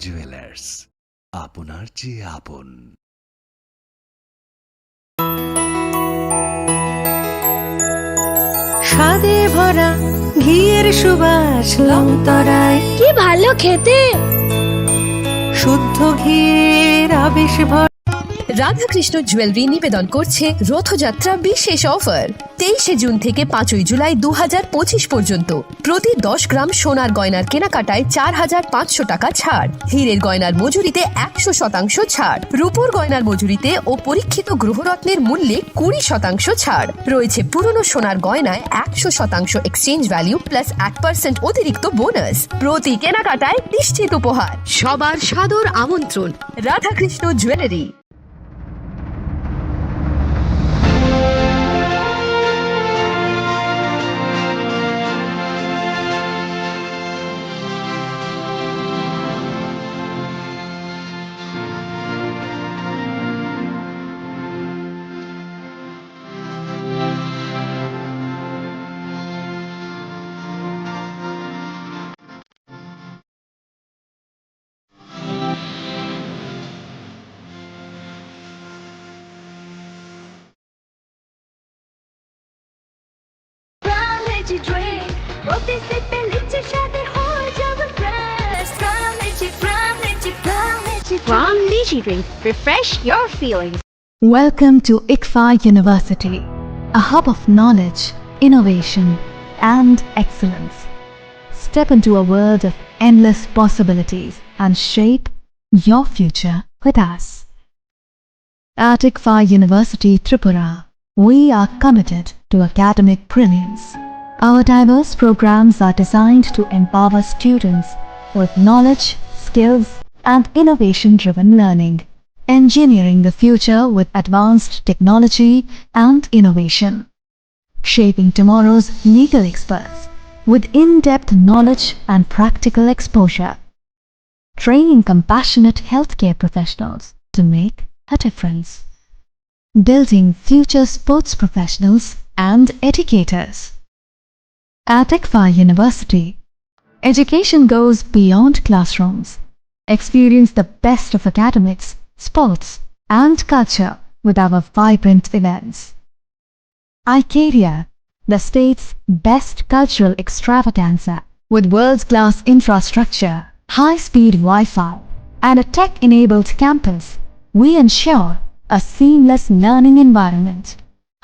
Jewellers, আপনার চেয়ে আপন। স্বাদে ভরা ঘিয়ের সুবাস লংতরায়, কি ভালো খেতে। শুদ্ধ ঘিয়ের আবেশ ভরা। রাধাকৃষ্ণ জুয়েলারি নিবেদন করছে রথযাত্রা বিশেষ অফার 23 জুন থেকে 5 জুলাই 2025 পর্যন্ত। প্রতি 10 গ্রাম সোনার গয়নার কেনাকাটায় 4500 টাকা ছাড়, হীরের গয়নার মজুরিতে 100% ছাড়, রূপোর গয়নার মজুরিতে ও পরীক্ষিত গ্রহরত্নের মূল্যে 20% ছাড় রয়েছে। পুরনো সোনার গয়নায় 100% এক্সচেঞ্জ ভ্যালু প্লাস 1% অতিরিক্ত বোনাস। প্রতি কেনাকাটায় নিশ্চিত উপহার। সবার সাদর আমন্ত্রণ Radhakrishna jewellery. Refresh your feelings. Welcome to Englsih University, a hub of knowledge, innovation, and excellence. Step into a world of endless possibilities and shape your future with us. At Englsih University Tripura, we are committed to academic brilliance. Our diverse programs are designed to empower students with knowledge, skills, and innovation-driven learning, engineering the future with advanced technology and innovation, shaping tomorrow's legal experts with in-depth knowledge and practical exposure, training compassionate healthcare professionals to make a difference, building future sports professionals and educators. At Englsih University, education goes beyond classrooms. Experience the best of academics, sports, and culture with our vibrant events. Icaria, the state's best cultural extravaganza, with world-class infrastructure, high-speed Wi-Fi, and a tech-enabled campus, we ensure a seamless learning environment.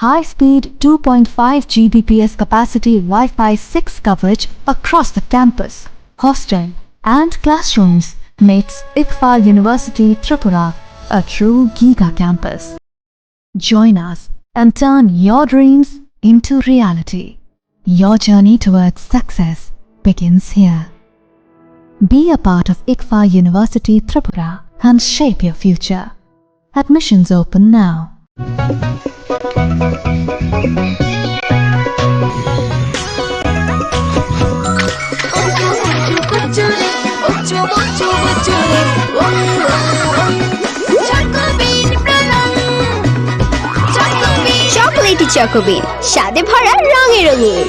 High-speed 2.5 Gbps capacity Wi-Fi 6 coverage across the campus, hostel, and classrooms makes Englsih University Tripura a true Giga campus. Join us and turn your dreams into reality. Your journey towards success begins here. Be a part of Englsih University Tripura and shape your future. Admissions open now. Chocolatey চকোবিন, স্বাদে ভরা রঙে রঙিন।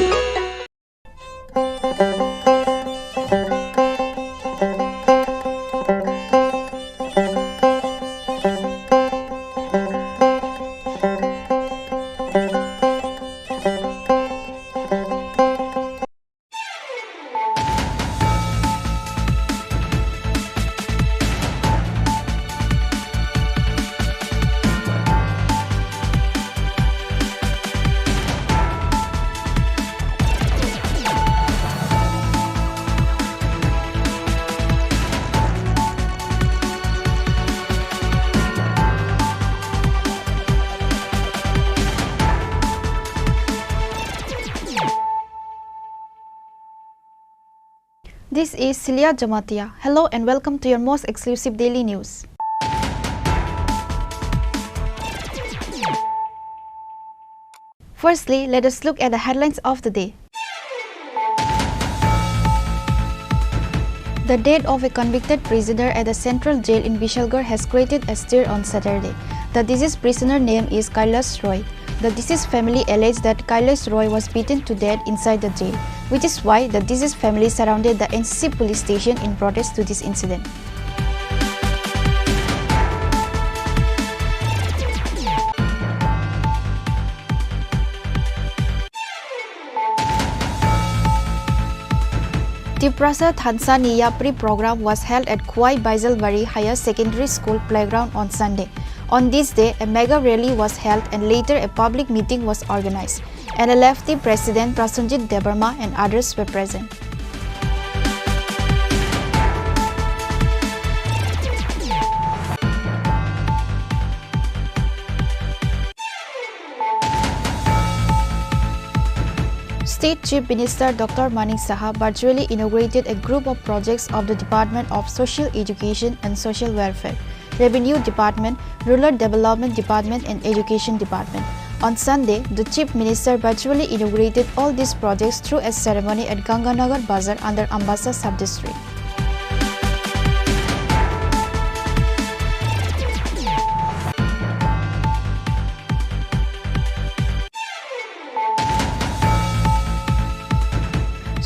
This is Celia Jamatia. Hello and welcome to your most exclusive daily news. Firstly, let us look at the headlines of the day. The death of a convicted prisoner at the central jail in Vishalgarh has created a stir on Saturday. The deceased prisoner name is Kailash Roy. The deceased family alleged that Kailash Roy was beaten to death inside the jail, which is why the deceased family surrounded the Englsih police station in protest to this incident. Tiprasa Thansaniya pre-program was held at Khwai Baijalbari Higher Secondary School playground on Sunday. On this day, a mega rally was held and later a public meeting was organized. NLFT President Prasenjit Debarma and others were present. State Chief Minister Dr. Manik Saha virtually inaugurated a group of projects of the Department of Social Education and Social Welfare, Revenue Department, Rural Development Department and Education Department. On Sunday, the Chief Minister virtually inaugurated all these projects through a ceremony at Ganganagar Bazar under Ambassa Sub-District.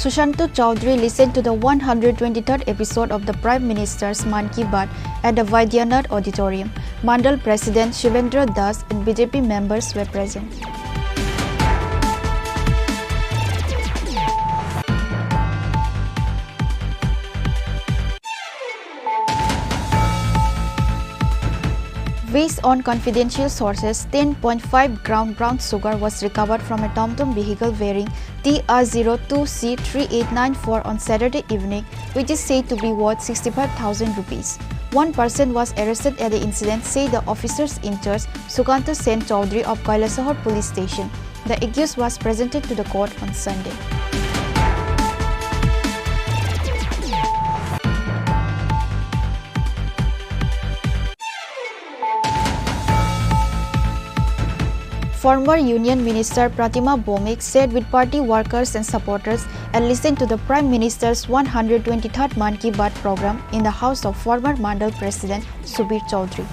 Sushanto Chaudhary listened to the 123rd episode of the Prime Minister's Man Ki Baat at the Vaidyanath Auditorium. Mandal President Shivendra Das and BJP members were present. Based on confidential sources, 10.5 gram brown sugar was recovered from a TomTom vehicle wearing TR02C3894 on Saturday evening, which is said to be worth 65,000 rupees. One person was arrested at the incident, say the officers in charge, Sukanta Sen Chaudhary of Kailasahar Police Station. The accused was presented to the court on Sunday. Former Union Minister Pratima Bhowmik sat with party workers and supporters and listened to the Prime Minister's 123rd Man Ki Baat program in the house of former Mandal President Subir Chaudhary.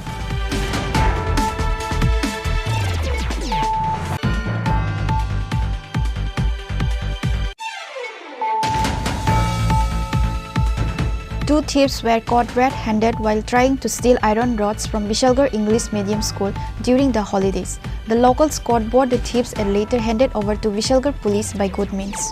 Two thieves were caught red-handed while trying to steal iron rods from Vishalgarh English Medium School during the holidays. The locals caught both the thieves and later handed over to Vishalgarh police by good means.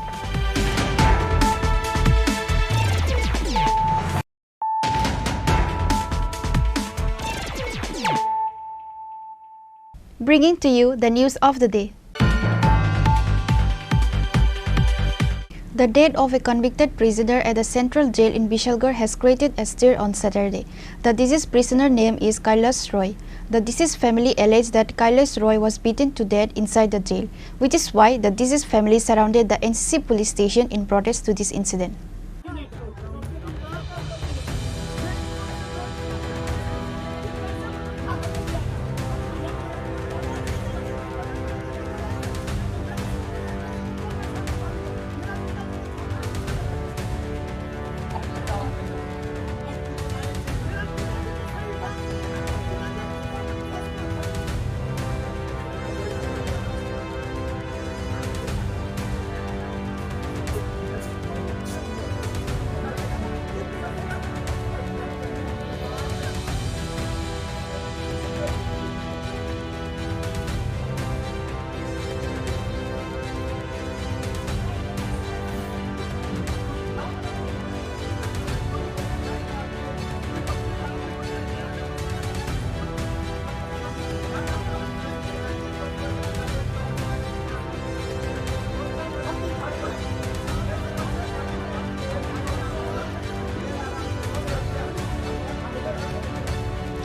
Bringing to you the news of the day. The death of a convicted prisoner at the central jail in Vishalgarh has created a stir on Saturday. The deceased prisoner name is Kailash Roy. The deceased family alleged that Kailash Roy was beaten to death inside the jail, which is why the deceased family surrounded the NCC police station in protest to this incident.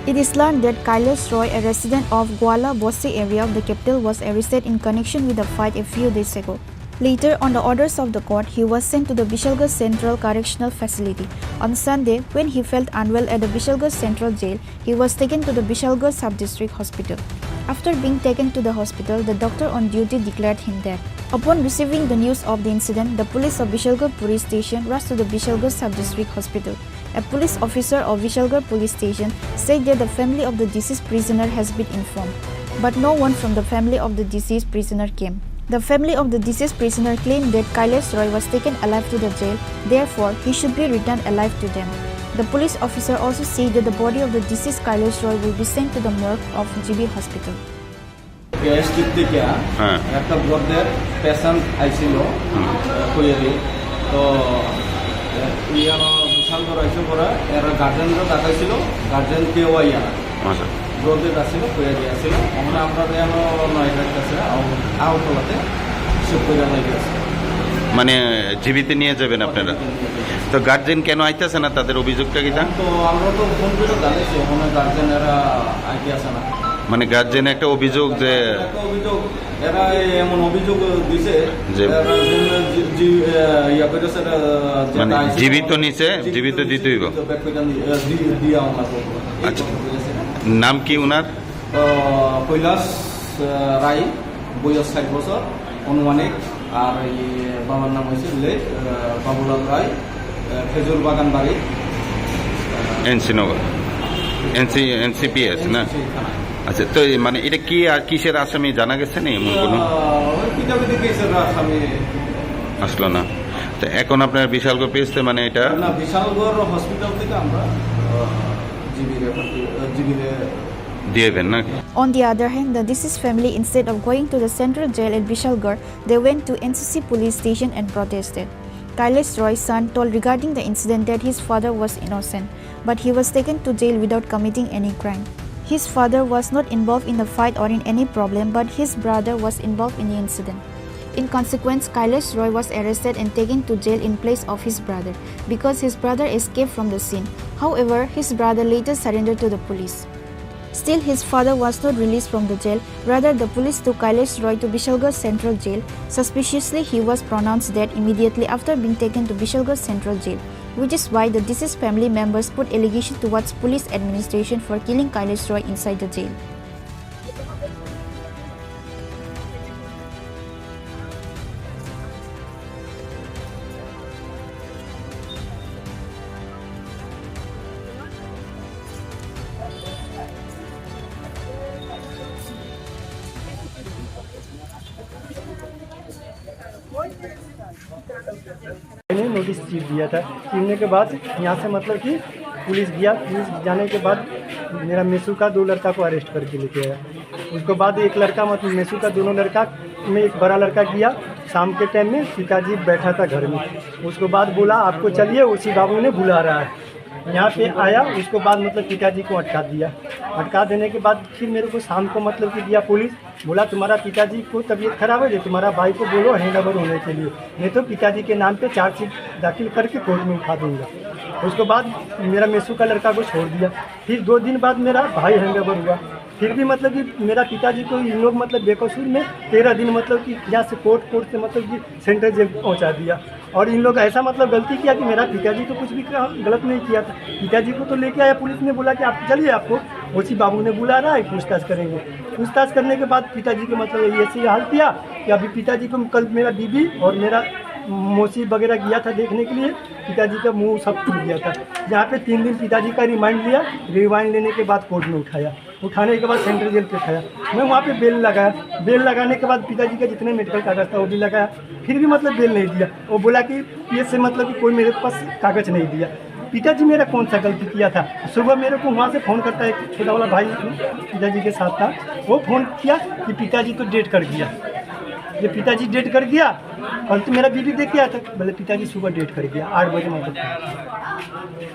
It is learned that Kailash Roy, a resident of Gwala Bosi area of the capital, was arrested in connection with a fight a few days ago. Later, on the orders of the court, he was sent to the Vishalgarh Central Correctional Facility. On Sunday, when he felt unwell at the Vishalgarh Central Jail, he was taken to the Vishalgarh Sub-District Hospital. After being taken to the hospital, the doctor on duty declared him dead. Upon receiving the news of the incident, the police of Vishalgarh Police Station rushed to the Vishalgarh Sub-District Hospital. A police officer of Vishalgarh Police Station said that the family of the deceased prisoner has been informed, but no one from the family of the deceased prisoner came. The family of the deceased prisoner claimed that Kailash Roy was taken alive to the jail, therefore he should be returned alive to them. The police officer also said that the body of the deceased Kailash Roy will be sent to the morgue of GB Hospital. ইয়ানো বিশাল করাইছে পরে এরা গার্জেনরা দেখাইছিল guardian কেউ আইয়া না আচ্ছা রোদে আসছিল কইয়া দিয়েছিল আমরা আমরা ইয়ানো নয়টার কাছে আউটলাতে সব কইয়া নাই গেছে মানে জীবিত নিয়ে যাবেন আপনারা তো গার্জেন কেন আইতেছে না তাদের অভিযোগটা কি জান তো আমরা তো ফোন করে জানাইছি ওখানে গার্জেনেরা আগে আসে না মানে গার্জেন একটা অভিযোগ যে একটা অভিযোগ এরা এমন অভিযোগ দিছে যে ইয়া করেছে মানে জীবিত নিচে জীবিত দিতে হইব দিয়া আমরা আচ্ছা নাম কি উনার কৈলাস রায় বয়স 60 বছর অনুমানিক আর এই বাবার নাম হয়েছে বাবুলাল রায় খেজুর বাগান বাড়ি এনসি নগর এনসিপিএস না আচ্ছা তো মানে এটা কি আর কিসের আসামি জানা গেছে না এমন কোনো পিতাপিতি কেসের আসামি আসলো না তো এখন আপনার বিশালগড় পেয়েছে মানে এটা না বিশালগড় হসপিটাল থেকে আমরা জিবিরে দিয়েবেন না On the other hand, the deceased family, instead of going to the central jail at Vishalgarh, they went to NCC police station and protested. Kailash Roy's son told regarding the incident that his father was innocent, but he was taken to jail without committing any crime. His father was not involved in the fight or in any problem, but his brother was involved in the incident. In consequence, Kailash Roy was arrested and taken to jail in place of his brother because his brother escaped from the scene. However, his brother later surrendered to the police. Still, his father was not released from the jail. Rather, the police took Kailash Roy to Vishalgarh Central Jail. Suspiciously, he was pronounced dead immediately after being taken to Vishalgarh Central Jail, which is why the deceased family members put allegation towards police administration for killing Kailash Roy inside the jail. मैंने notice चीर दिया था। चीरने के बाद यहाँ से मतलब कि पुलिस गया, पुलिस जाने के बाद मेरा मेसू का 2 लड़का को अरेस्ट करके लेके आया। उसके बाद एक लड़का मतलब मेसू का दोनों लड़का में एक बड़ा लड़का गया शाम के टाइम में, पिताजी बैठा था घर में। उसके बाद बोला आपको चलिए उसी बाबू ने बुला रहा है। यहाँ पे आया, उसके बाद मतलब पिताजी को अटका दिया। अटका देने के बाद फिर मेरे को शाम को मतलब कि दिया पुलिस, बोला तुम्हारा पिताजी को तबीयत खराब है, तुम्हारा भाई को बोलो हैंड ओवर होने के लिए, नहीं तो पिताजी के नाम पे चार्जशीट दाखिल करके कोर्ट में उठा दूंगा। उसके बाद मेरा मेसू का लड़का को छोड़ दिया। फिर 2 दिन बाद मेरा भाई हैंड ओवर हुआ। फिर भी मतलब कि मेरा पिताजी को इन लोग मतलब बेकसूर में 13 दिन मतलब कि यहाँ से कोर्ट से मतलब कि सेंट्रल जेल पहुँचा दिया। और इन लोग ऐसा मतलब गलती किया कि मेरा पिताजी तो कुछ भी गलत नहीं किया था। पिताजी को तो लेके आया, पुलिस ने बोला कि आप चलिए आपको उसी बाबू ने बुला रहा है, पूछताछ करेंगे। पूछताछ करने के बाद पिताजी को मतलब ऐसे हाल किया कि अभी पिताजी को कल मेरा बीबी और मेरा मौसी वगैरह गया था देखने के लिए, पिताजी का मुंह सब टूट गया था। यहाँ पे 3 दिन पिताजी का रिमांड लिया, रिमांड लेने के बाद कोर्ट में उठाया, उठाने के बाद सेंट्रल जेल पे उठाया। मैं वहाँ पे बेल लगाया, बेल लगाने के बाद पिताजी का जितने मेडिकल कागज था वो भी लगाया, फिर भी मतलब बेल नहीं दिया। वो बोला कि ये से मतलब कि कोई मेरे पास कागज नहीं दिया। पिताजी मेरा कौन सा गलती किया था? सुबह मेरे को वहाँ से फ़ोन करता है, एक छोटा वाला भाई पिताजी के साथ था, वो फ़ोन किया कि पिताजी तो डेट कर गया। ये पिताजी डेट कर गया, कल तो मेरा बीबी देख के आया था, बोले पिताजी सुबह डेट कर गया 8 बजे मतलब।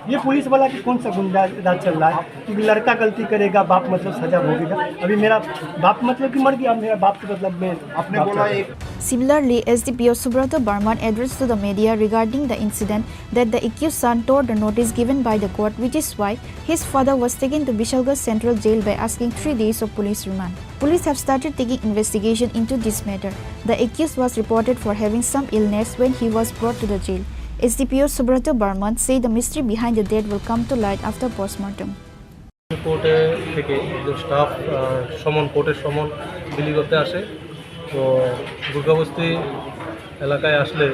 ये पुलिस वाला कि कौन सा गुंडा राज चल रहा है? क्योंकि लड़का गलती करेगा, बाप मतलब सजा भोगेगा। अभी मेरा बाप मतलब कि मर गया, मेरा बाप के मतलब में अपने बोला एक। Similarly, SDPO Subrata Burman addressed to the media regarding the incident that the accused son tore the notice given by the court, which is why his father was taken to Vishalgarh Central Jail by asking 3 days of police remand. Police have started taking investigation into this matter. The accused was reported for having some illness when he was brought to the jail. SDPO Subrata Burman said the mystery behind the death will come to light after postmortem. কোর্টে থেকে যে staff কোর্টের সমন বিলি করতে আসে, তো দুর্গাবস্তি এলাকায় আসলে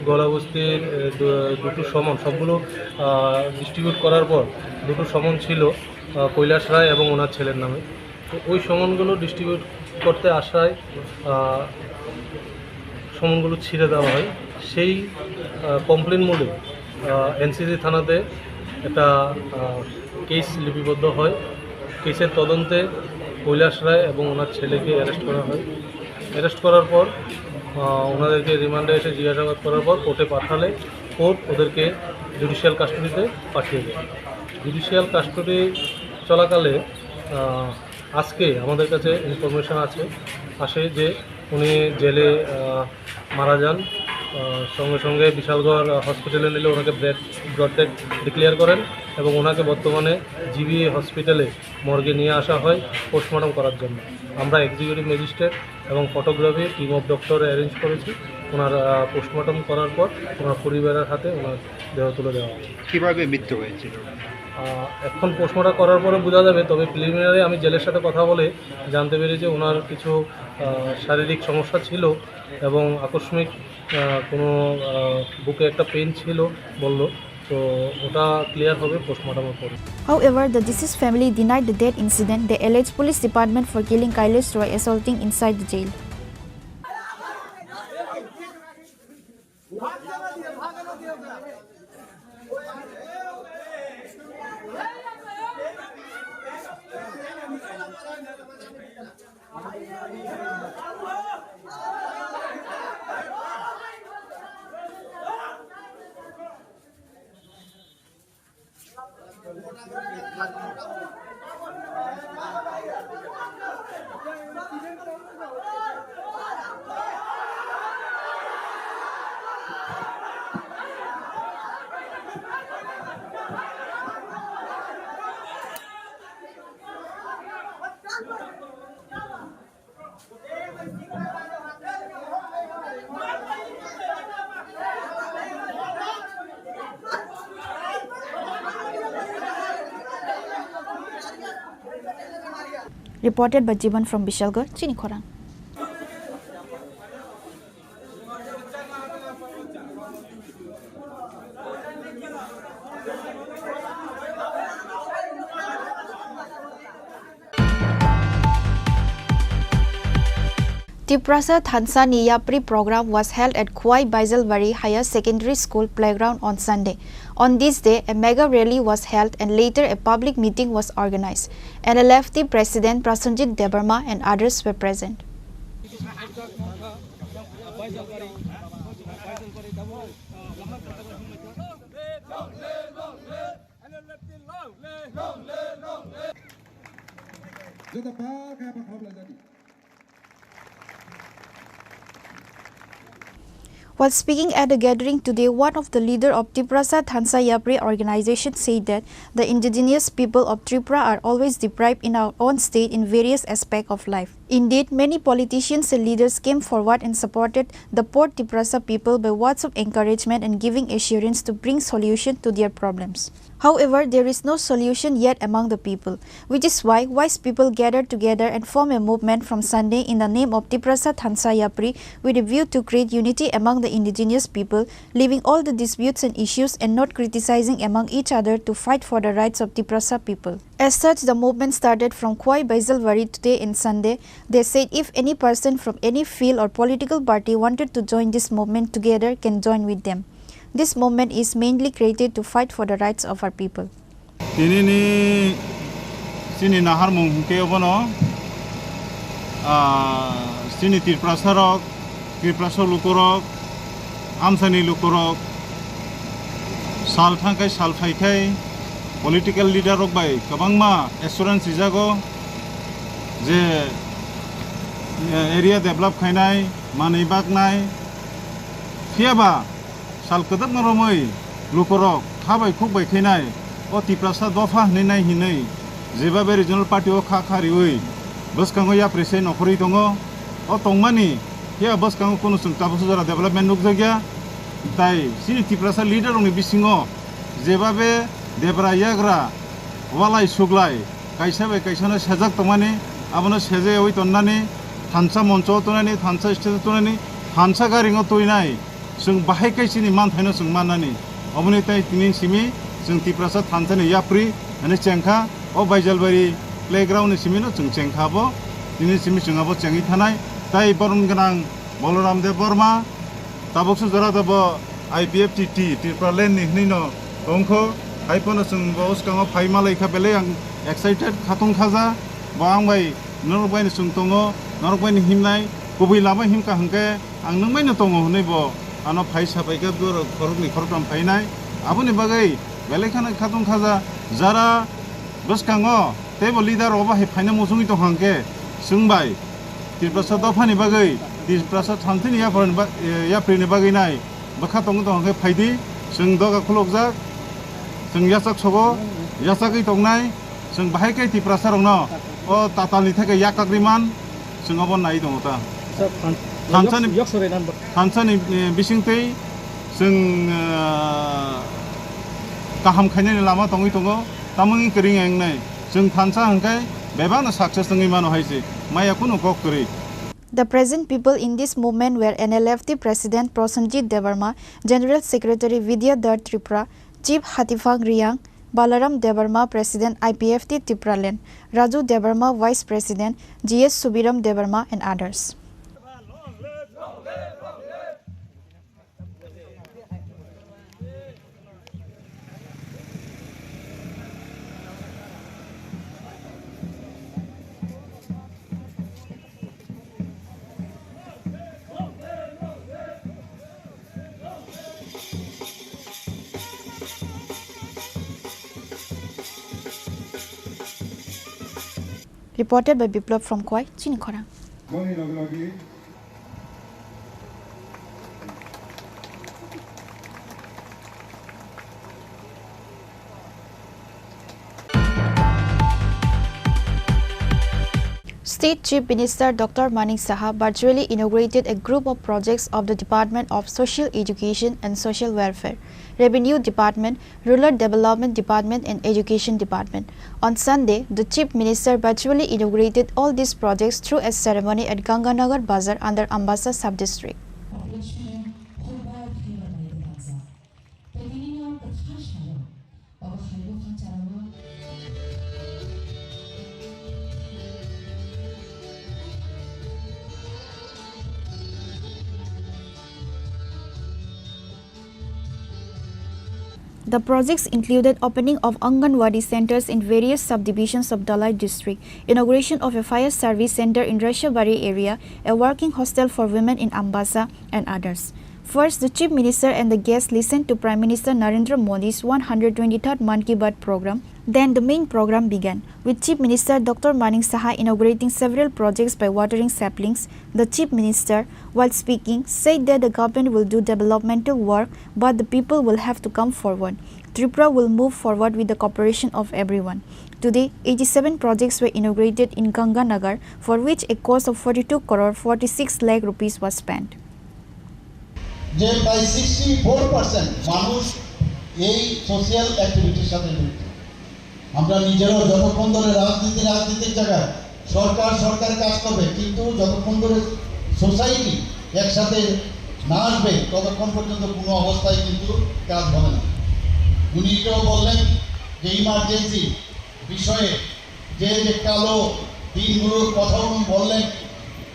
গলাবস্তির 2টো সমন সবগুলো ডিস্ট্রিবিউট করার পর 2টো সমন ছিল কৈলাস রায় এবং ওনার ছেলের নামে। তো ওই সমনগুলো ডিস্ট্রিবিউট করতে আসায় সমনগুলো ছিঁড়ে দেওয়া হয়। সেই কমপ্লেন মূলে এনসিসি থানাতে একটা কেস লিপিবদ্ধ হয়। কেসের তদন্তে কৈলাস রায় এবং ওনার ছেলেকে অ্যারেস্ট করা হয়। অ্যারেস্ট করার পর ওনাদেরকে রিমান্ডে এসে জিজ্ঞাসাবাদ করার পর কোর্টে পাঠালে কোর্ট ওদেরকে জুডিশিয়াল কাস্টডিতে পাঠিয়ে দেয়। জুডিশিয়াল কাস্টডি চলাকালে আজকে আমাদের কাছে ইনফরমেশান আসে যে উনি জেলে মারা যান। সঙ্গে সঙ্গে বিশালগড় হসপিটালে নিলে ওনাকে ব্লাড ডেথ ডিক্লেয়ার করেন এবং ওনাকে বর্তমানে জিবি হসপিটালে মর্গে নিয়ে আসা হয় পোস্টমর্টম করার জন্য। আমরা এক্সিকিউটিভ ম্যাজিস্ট্রেট এবং photography team of doctor arrange করেছি। ওনার পোস্টমর্টম করার পর ওনার পরিবারের হাতে ওনার দেহ তুলে দেওয়া হবে। কীভাবে মৃত্যু হয়েছিল এখন পোস্টমর্টম করার পরে বোঝা যাবে, তবে প্রিলিমিনারি আমি জেলের সাথে কথা বলে জানতে পেরেছি যে ওনার কিছু শারীরিক সমস্যা ছিল এবং আকস্মিক কোনো বুকে একটা পেইন ছিল বলল, তো ওটা ক্লিয়ার হবে পোস্টমর্টমের পরে। However, the deceased family denied the death incident. They alleged police department for killing Kailash Roy assaulting inside the jail. Reported by Jiban from Bishalgarh, Chini Khorang. Tiprasa Thansa Niyapri program was held at Khwai Baijalbari Higher Secondary School playground on Sunday. On this day, a mega rally was held and later a public meeting was organized. NLFT President Prasanjit Debarma and others were present. While speaking at a gathering today, one of the leader of Tiprasa Thansa Yapri organization said that the indigenous people of Tripura are always deprived in our own state in various aspects of life. Indeed, many politicians and leaders came forward and supported the poor Tiprasa people by words of encouragement and giving assurance to bring solution to their problems. However, there is no solution yet among the people, which is why wise people gathered together and formed a movement from Sunday in the name of Tiprasa Thansa Yapri with a view to create unity among the indigenous people, leaving all the disputes and issues and not criticizing among each other to fight for the rights of Tiprasa people. As such, the movement started from Khwai Baijalbari today and Sunday. They said if any person from any field or political party wanted to join this movement together can join with them. This movement is mainly created to fight for the rights of our people. Chini nahar mungke obono Chini Tirprasarok lukurok amsani lukurok sal thangkai sal phaikai political leader rok bai kabangma assurance ijago je area develop khainai manei baknai phiaba sal kadak maromoi lukurok thabai khukbai khainai o Tiprasa dofa hinai hinai jebabe regional party o kha kharioi boskango ya prese nokhori dongo o tongmani ya boskango kono sung tabusura development nukjagya tai Chini Tiprasa leader ongni bisingo jebabe debra yagra walai suglai kaisabe kaisana sajak tongmani abono seje oi tonnani thansa moncho tonani thansa stage tonani thansa garingo toinai sung bahai kaisini man thaino sung manani oboni tai tinin simi sung Tiprasa Thansa ni yapri ane chengkha o Baijalbari playground ni simi no sung chengkha bo tinin simi sungabo chengi thanai tai boron ganang Boloram de Burma taboksu jora dabo IPFTT Tripura len ni hnino tongkho haipono sung bos kango phaima leikha bele ang excited khatung khaja bang bai norok bai sung tongo norok bai himnai kubui lama himka hangke ang nungbai no tongo hunai bo ano phai sapai ke dur khorokni khorokram phainai aboni bagai belekhana khatung khaja jara boskango tebo leader oba he phaina mosungi to hangke sungbai Tripura dofani bagai Tripura thamthini ya prine bagai nai bakha tong to hangke phaidi sung doga khulokjak sung yasak sogo yasakai tongnai sung bahai kai Tripura rongno o tatalni theke yakagriman sung obon nai dong ta Tansani bisingtei sung kaham khainani lama tongi tongo tamangi kering engnai sung thansa hangkai bebana success tongi mano haisi maya kuno kok kori. The present people in this movement were NLFT President Prosenjit Devarma, General Secretary Vidyadhar Tripura, Chief Hatifang Riang, Balaram Devarma, President IPFT Tripraland, Raju Devarma, Vice President, GS Subiram Devarma, and others. Reported by Biplab from Kwai, Chini Khorang. State Chief Minister Dr. Manik Saha virtually inaugurated a group of projects of the Department of Social Education and Social Welfare, Revenue Department, Rural Development Department, and Education Department. On Sunday, the Chief Minister virtually inaugurated all these projects through a ceremony at Ganganagar Bazar under Ambassa Sub-District. The projects included opening of Anganwadi centers in various subdivisions of Dalai district, inauguration of a fire service center in Rashabari area, a working hostel for women in Ambassa, and others. First, the Chief Minister and the guests listened to Prime Minister Narendra Modi's 123rd Mann Ki Baat program. Then the main program began, with Chief Minister Dr. Manik Saha inaugurating several projects by watering saplings. The Chief Minister, while speaking, said that the government will do developmental work, but the people will have to come forward. Tripura will move forward with the cooperation of everyone. Today, 87 projects were inaugurated in Ganganagar, for which a cost of 42 crore 46 lakh rupees was spent. যে প্রায় 64% মানুষ এই social অ্যাক্টিভিটির সাথে যুক্ত। আমরা নিজেরাও যতক্ষণ ধরে রাজনীতির জায়গায় সরকার কাজ করবে, কিন্তু যতক্ষণ ধরে সোসাইটি একসাথে না আসবে ততক্ষণ পর্যন্ত কোনো অবস্থায় কিন্তু কাজ হবে না। উনি এটাও বললেন যে ইমার্জেন্সি বিষয়ে যে কালো দিনগুলোর কথা উনি বললেন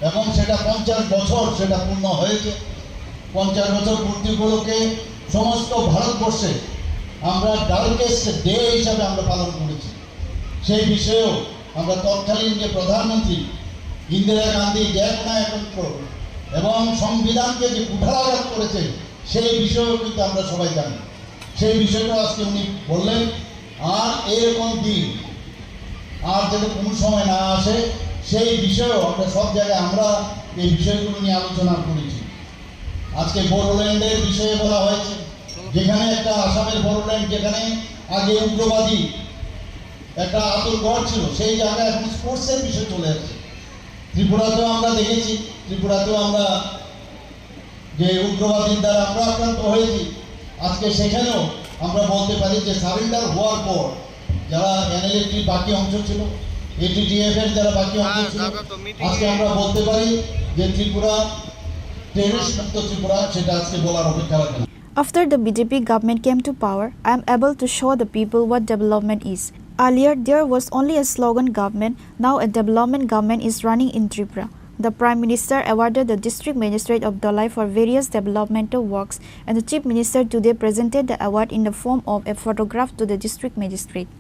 এবং সেটা 50 বছর সেটা পূর্ণ হয়েছে। 50 বছর পূর্তি উপলক্ষে সমস্ত ভারতবর্ষে আমরা ডার্কেস্ট ডে হিসাবে আমরা পালন করেছি। সেই বিষয়েও আমরা তৎকালীন যে প্রধানমন্ত্রী ইন্দিরা গান্ধী একত্র এবং সংবিধানকে যে কুঠারাঘাত করেছে সেই বিষয়েও কিন্তু আমরা সবাই জানি। সেই বিষয়টা আজকে উনি বললেন। আর এরকম দিন আর যাতে কোনো সময় না আসে সেই বিষয়েও আমরা সব জায়গায় আমরা এই বিষয়গুলো নিয়ে আলোচনা করেছি। আজকে বোরোল্যান্ডের বিষয়ে বলা হয়েছে, যেখানে একটা আসামের বোরোল্যান্ড যেখানে আগে উগ্রবাদী একটা আতঙ্কঘর ছিল, সেই জায়গায় এখন স্পোর্টসের বিষয় চলে আসছে। ত্রিপুরাতেও আমরা দেখেছি, ত্রিপুরাতেও আমরা যে উগ্রবাদীর দ্বারা আমরা আক্রান্ত হয়েছি, আজকে সেখানেও আমরা বলতে পারি যে সারেন্ডার হওয়ার পর যারা এনএলএফটি বাকি অংশ ছিল, এটিটিএফ এর যারা বাকি অংশ ছিল, আজকে আমরা বলতে পারি যে ত্রিপুরা টেররিস্ট মুক্ত ত্রিপুরা, সেটা আজকে বলার অপেক্ষা রাখে না। After the BJP government came to power, I am able to show the people what development is. Earlier, there was only a slogan government. Now a development government is running in Tripura. The Prime Minister awarded the District Magistrate of Dalai for various developmental works, and the Chief Minister today presented the award in the form of a photograph to the District Magistrate.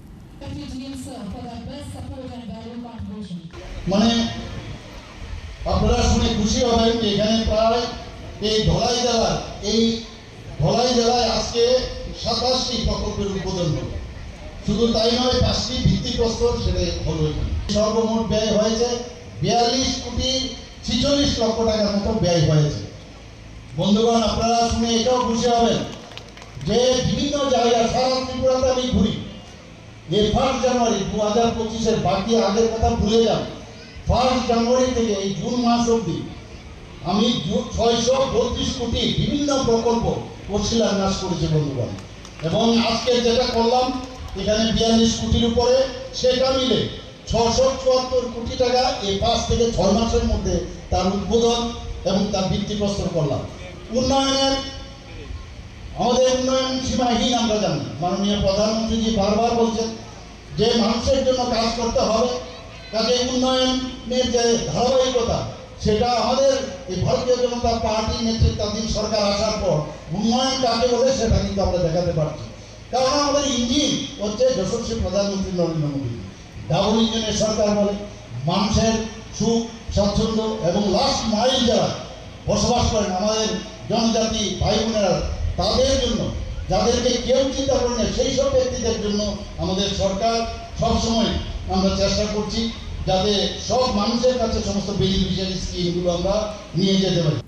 মানে আপনারা শুনে খুশি হবেন যে এখানে প্রায় এই ধলাই জেলায় আজকে 27টি প্রকল্পের উদ্বোধন হলো। শুধু তাই নয়, 5টি ভিত্তিপ্রস্তর সেটা হলো। সর্বমোট ব্যয় হয়েছে 42 কোটি 46 লক্ষ টাকার মতো ব্যয় হয়েছে। বন্ধুগণ, আপনারা শুনে এটাও খুশি হবেন যে বিভিন্ন জায়গায় সারা ত্রিপুরাতে আমি ঘুরি। এই 1 জানুয়ারি 2025-এর বাকি আগের কথা ভুলে যান। 1 জানুয়ারি থেকে এই জুন মাস অবধি আমি 632 কোটি বিভিন্ন প্রকল্প শিলান্যাস করেছি বন্ধুগণ। এবং আজকে যেটা করলাম এখানে 42 কোটির উপরে, সেটা মিলে 674 কোটি টাকা এই 5 থেকে 6 মাসের মধ্যে তার উদ্বোধন এবং তার ভিত্তিপ্রস্তর করলাম। আমাদের উন্নয়ন সীমাহীন, আমরা জানি। মাননীয় প্রধানমন্ত্রীজি বারবার বলছেন যে মানুষের জন্য কাজ করতে হবে। কাজে উন্নয়নের যে ধারাবাহিকতা, সেটা আমাদের এই ভারতীয় জনতা পার্টি নেতৃত্বাধীন সরকার আসার পর উন্নয়ন কাকে বলে সেটা কিন্তু আমরা দেখাতে পারছি। কারণ আমাদের ইঞ্জিন হচ্ছে যশস্বী প্রধানমন্ত্রী নরেন্দ্র মোদী। ডাবল ইঞ্জিনের সরকার বলে মানুষের সুখ, স্বাচ্ছন্দ্য এবং লাস্ট মাইল যারা বসবাস করেন আমাদের জনজাতি ভাই বোনেরা, তাদের জন্য, যাদেরকে কেউ চিন্তা করেন না, সেই সব ব্যক্তিদের জন্য আমাদের সরকার সবসময় আমরা চেষ্টা করছি যাতে সব মানুষের কাছে সমস্ত বেনিফিশিয়ারি স্কিমগুলো আমরা নিয়ে যেতে পারি।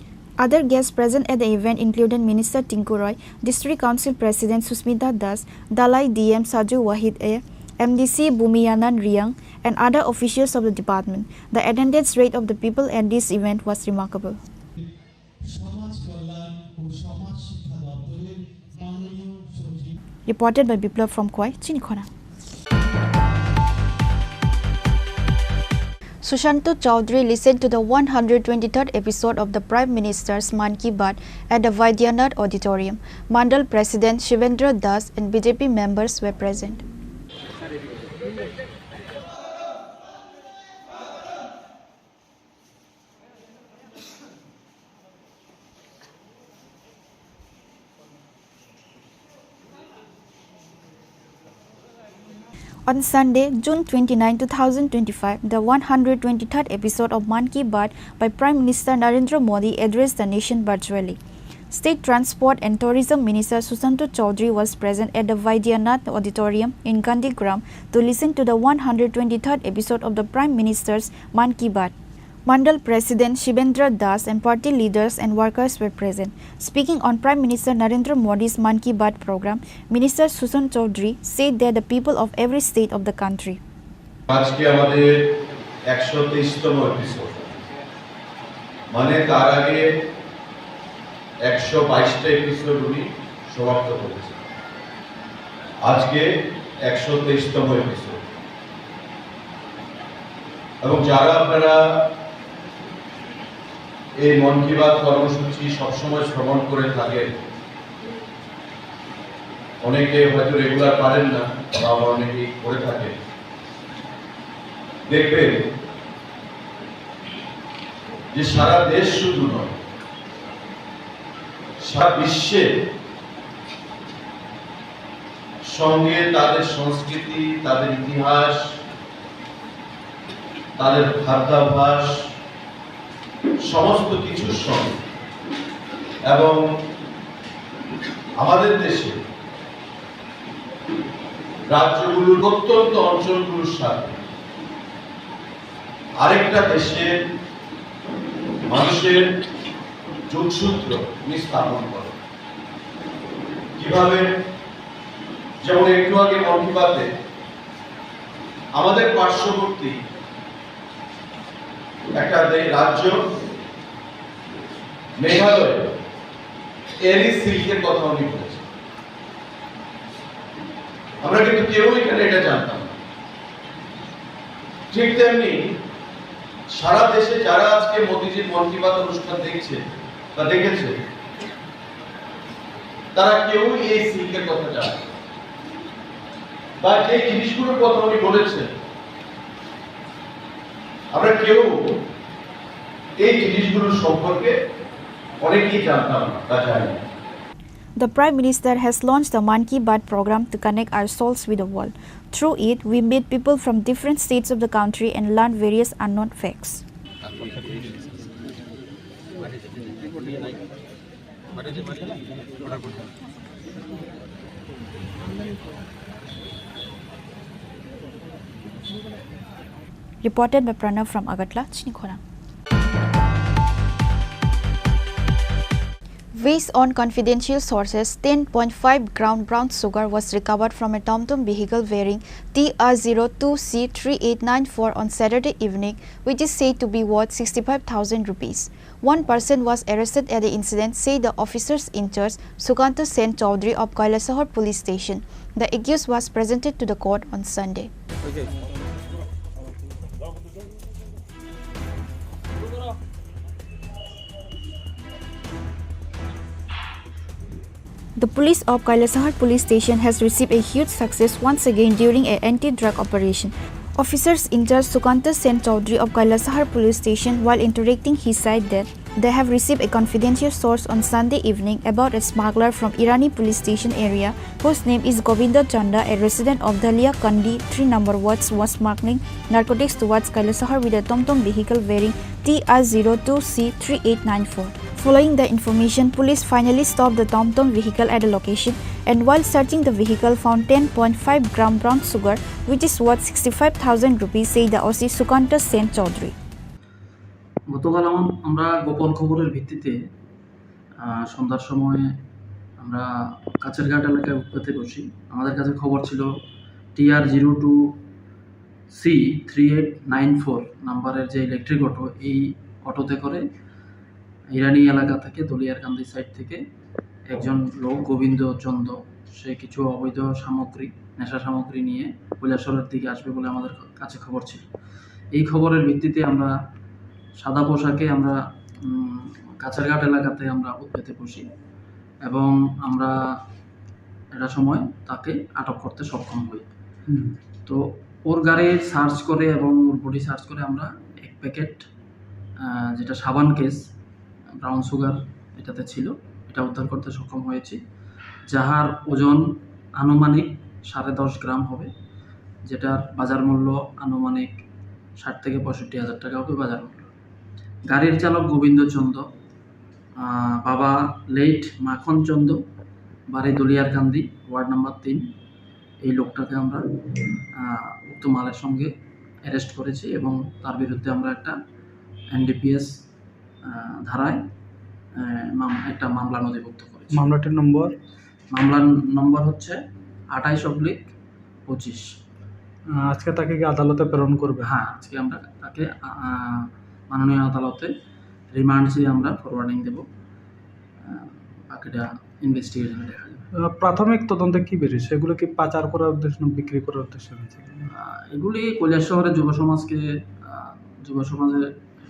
Other guests present at the event included Minister Tinku Roy, District Council President Susmita Das, Dalai DM Saju Wahid A, MDC Bumiyanan Riang, and other officials of the department. The attendance rate of the people at this event was remarkable. Reported by Biplav from Khoi, Chini Khorang. Sushanto Chaudhary listened to the 123rd episode of the Prime Minister's Man Ki Baat at the Vaidyanath Auditorium. Mandal President Shivendra Das and BJP members were present. On Sunday, June 29, 2025, the 123rd episode of Man Ki Baat by Prime Minister Narendra Modi addressed the nation virtually. State Transport and Tourism Minister Sushanto Chaudhary was present at the Vaidyanath Auditorium in Gandhigram to listen to the 123rd episode of the Prime Minister's Man Ki Baat. Mandal President Shivendra Das and party leaders and workers were present. Speaking on Prime Minister Narendra Modi's Man Ki Baat program, Minister Sushanto Chaudhary said they are the people of every state of the country. আজকে আমাদের 123তম episode, মানে তার আগে 122টা episode উনি সমাপ্ত করেছেন। আজকে 123তম episode. এবং যারা আপনারা এই মন কি বাত কর্মসূচি সবসময় শ্রবণ করে থাকেন, অনেকে হয়তো রেগুলার পারেন না বা অনেকেই করে থাকেন, দেখবেন যে সারা দেশ শুধু নয়, সারা বিশ্বের সঙ্গে তাদের সংস্কৃতি, তাদের ইতিহাস, তাদের খাদ্যাভ্যাস, সমস্ত কিছুর সঙ্গে এবং আমাদের দেশে রাজ্যগুলোর প্রত্যন্ত অঞ্চলগুলোর সাথে আরেকটা দেশের মানুষের যোগসূত্র স্থাপন করে। কিভাবে? যেমন একটু আগে মন কি বাতে আমাদের পার্শ্ববর্তী একটা রাজ্য মেঘালয়, এরই সিল্কের কথা উনি বলেছেন। আমরা কিন্তু কেউ এখানে এটা জানতাম না। ঠিক তেমনি সারা দেশে যারা আজকে মোদিজির মন কি বাত অনুষ্ঠান দেখছে বা দেখেছে, তারা কেউ এই সিল্কের কথা জানে বা যে জিনিসগুলোর কথা উনি বলেছেন, আমরা কেউ এই জিনিসগুলোর সম্পর্কে অনেকেই জানতাম বা জানি না। The Prime Minister has launched the Man Ki Baat program to connect our souls with the world. Through it, we meet people from different states of the country and learn various unknown facts. Reported by Pranav from Agartala, Chini Khorang. Based on confidential sources, 10.5 gram brown sugar was recovered from a TomTom vehicle bearing TR02C3894 on Saturday evening, which is said to be worth 65,000 rupees. One person was arrested at the incident, said the officers in charge, Sukanta Sen Chaudhary of Kailasahar Police Station. The accused was presented to the court on Sunday. The police of Kailasahar Police Station has received a huge success once again during an anti-drug operation. Officers in charge Sukanta Sen Chaudhary of Kailasahar Police Station, while interacting, he said that they have received a confidential source on Sunday evening about a smuggler from Irani Police Station area whose name is Govinda Chanda, a resident of Dalia Kandi 3 number wards, was smuggling narcotics towards Kailasahar with a TomTom vehicle bearing TR02C3894. Following the information, police finally stopped the TomTom vehicle at a location and while searching the vehicle found 10.5 gram brown sugar which is worth 65,000 rupees, said the OC Sukanta Sen Chaudhary. গতকাল আমরা গোপন খবরের ভিত্তিতে সন্ধ্যার সময় আমরা কাছেরঘাট এলাকায় উৎপাতে বসি। আমাদের কাছে খবর ছিল TR02C3894 নাম্বারের যে ইলেকট্রিক অটো, এই অটোতে করে ইরানি এলাকা থেকে দলিয়ারকান্দি সাইড থেকে একজন লোক গোবিন্দ চন্দ, সে কিছু অবৈধ সামগ্রী, নেশা সামগ্রী নিয়ে কৈলাসহরের দিকে আসবে বলে আমাদের কাছে খবর ছিল। এই খবরের ভিত্তিতে আমরা সাদা পোশাকে আমরা কাছেরঘাট এলাকাতে আমরা উৎপেতে বসি এবং আমরা একটা সময় তাকে আটক করতে সক্ষম হই। তো ওর গাড়ি সার্চ করে এবং ওর বডি সার্চ করে আমরা এক প্যাকেট যেটা সাবান কেস ব্রাউন সুগার এটাতে ছিল, এটা উদ্ধার করতে সক্ষম হয়েছি, যাহার ওজন আনুমানিক 10.5 গ্রাম হবে, যেটার বাজার মূল্য আনুমানিক 60 থেকে 65 হাজার টাকা হবে বাজার মূল্য। গাড়ির চালক গোবিন্দ চন্দ, বাবা লেট মাখন চন্দ, বাড়ি দলিয়ারকান্দি, ওয়ার্ড নাম্বার 3। এই লোকটাকে আমরা উক্ত মালের সঙ্গে অ্যারেস্ট করেছি এবং তার বিরুদ্ধে আমরা একটা NDPS ধারায় একটা মামলা নথিভুক্ত করেছি। মামলার নম্বর হচ্ছে 28/25। আজকে তাকে কি আদালতে প্রেরণ করবে? হ্যাঁ, আজকে আমরা তাকে মাননীয় আদালতে রিমান্ড চেয়ে আমরা ফরওয়ার্ডিং দেব, বাকিটা ইনভেস্টিগেশনে দেখা যাবে। প্রাথমিক তদন্তে কি বেরিয়েছে? সেগুলো কি পাচার করার উদ্দেশ্যে না বিক্রি করার উদ্দেশ্যে? এগুলি কৈলাসহরের যুব সমাজে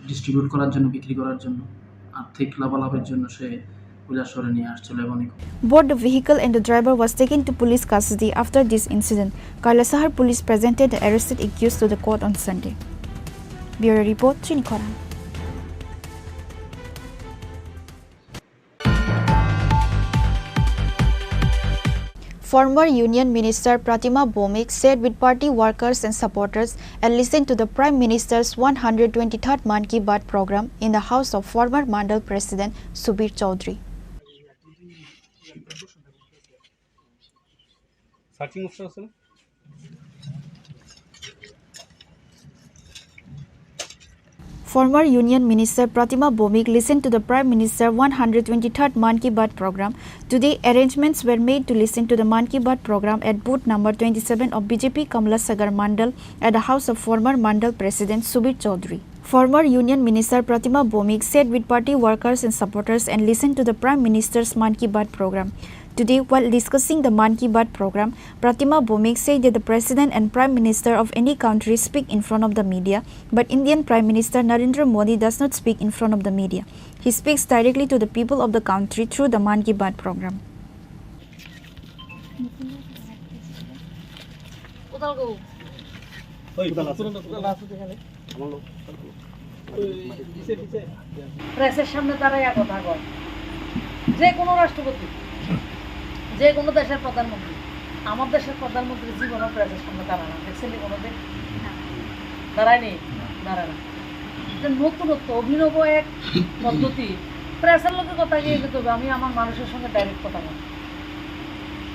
ডিস্ট্রিবিউট করার জন্য, বিক্রি করার জন্য, আর্থিক লাভালাভের জন্য সে কৈলাসহরে নিয়ে আসছিল এবং Both the vehicle and the driver was taken to police custody after this incident. Kailasahar police presented the arrested accused to the court on Sunday. Bureau Report, Chini Khorang. Former Union Minister Pratima Bhowmik sat with party workers and supporters and listened to the Prime Minister's 123rd Man Ki Baat program in the house of former Mandal President Subir Chaudhary. Former Union Minister Pratima Bhowmik listened to the Prime Minister 123rd Man Ki Baat program. Today, arrangements were made to listen to the Man Ki Baat program at booth number 27 of BJP Kamla Sagar Mandal at the house of former Mandal President Subir Chaudhary. Former Union Minister Pratima Bhowmik sat with party workers and supporters and listened to the Prime Minister's Man Ki Baat program. Today, while discussing the Man Ki Baat program, Pratima Bhowmik said that the President and Prime Minister of any country speak in front of the media, but Indian Prime Minister Narendra Modi does not speak in front of the media. He speaks directly to the people of the country through the Man Ki Baat program. প্রেসের সামনে দাঁড়াইয়া কথা কয়, যে কোনো রাষ্ট্রপতি, যে কোনো দেশের প্রধানমন্ত্রী, আমার দেশের প্রধানমন্ত্রী জীবনের প্রেসের সামনে দাঁড়ায় না। দেখছেন কোনোদিন? দাঁড়ায়নি, দাঁড়ায় না। নতুনত্ব, অভিনব এক পদ্ধতি প্রেসের লোকের কথা গিয়ে যেতে হবে, আমি আমার মানুষের সঙ্গে ডাইরেক্ট কথা বলি।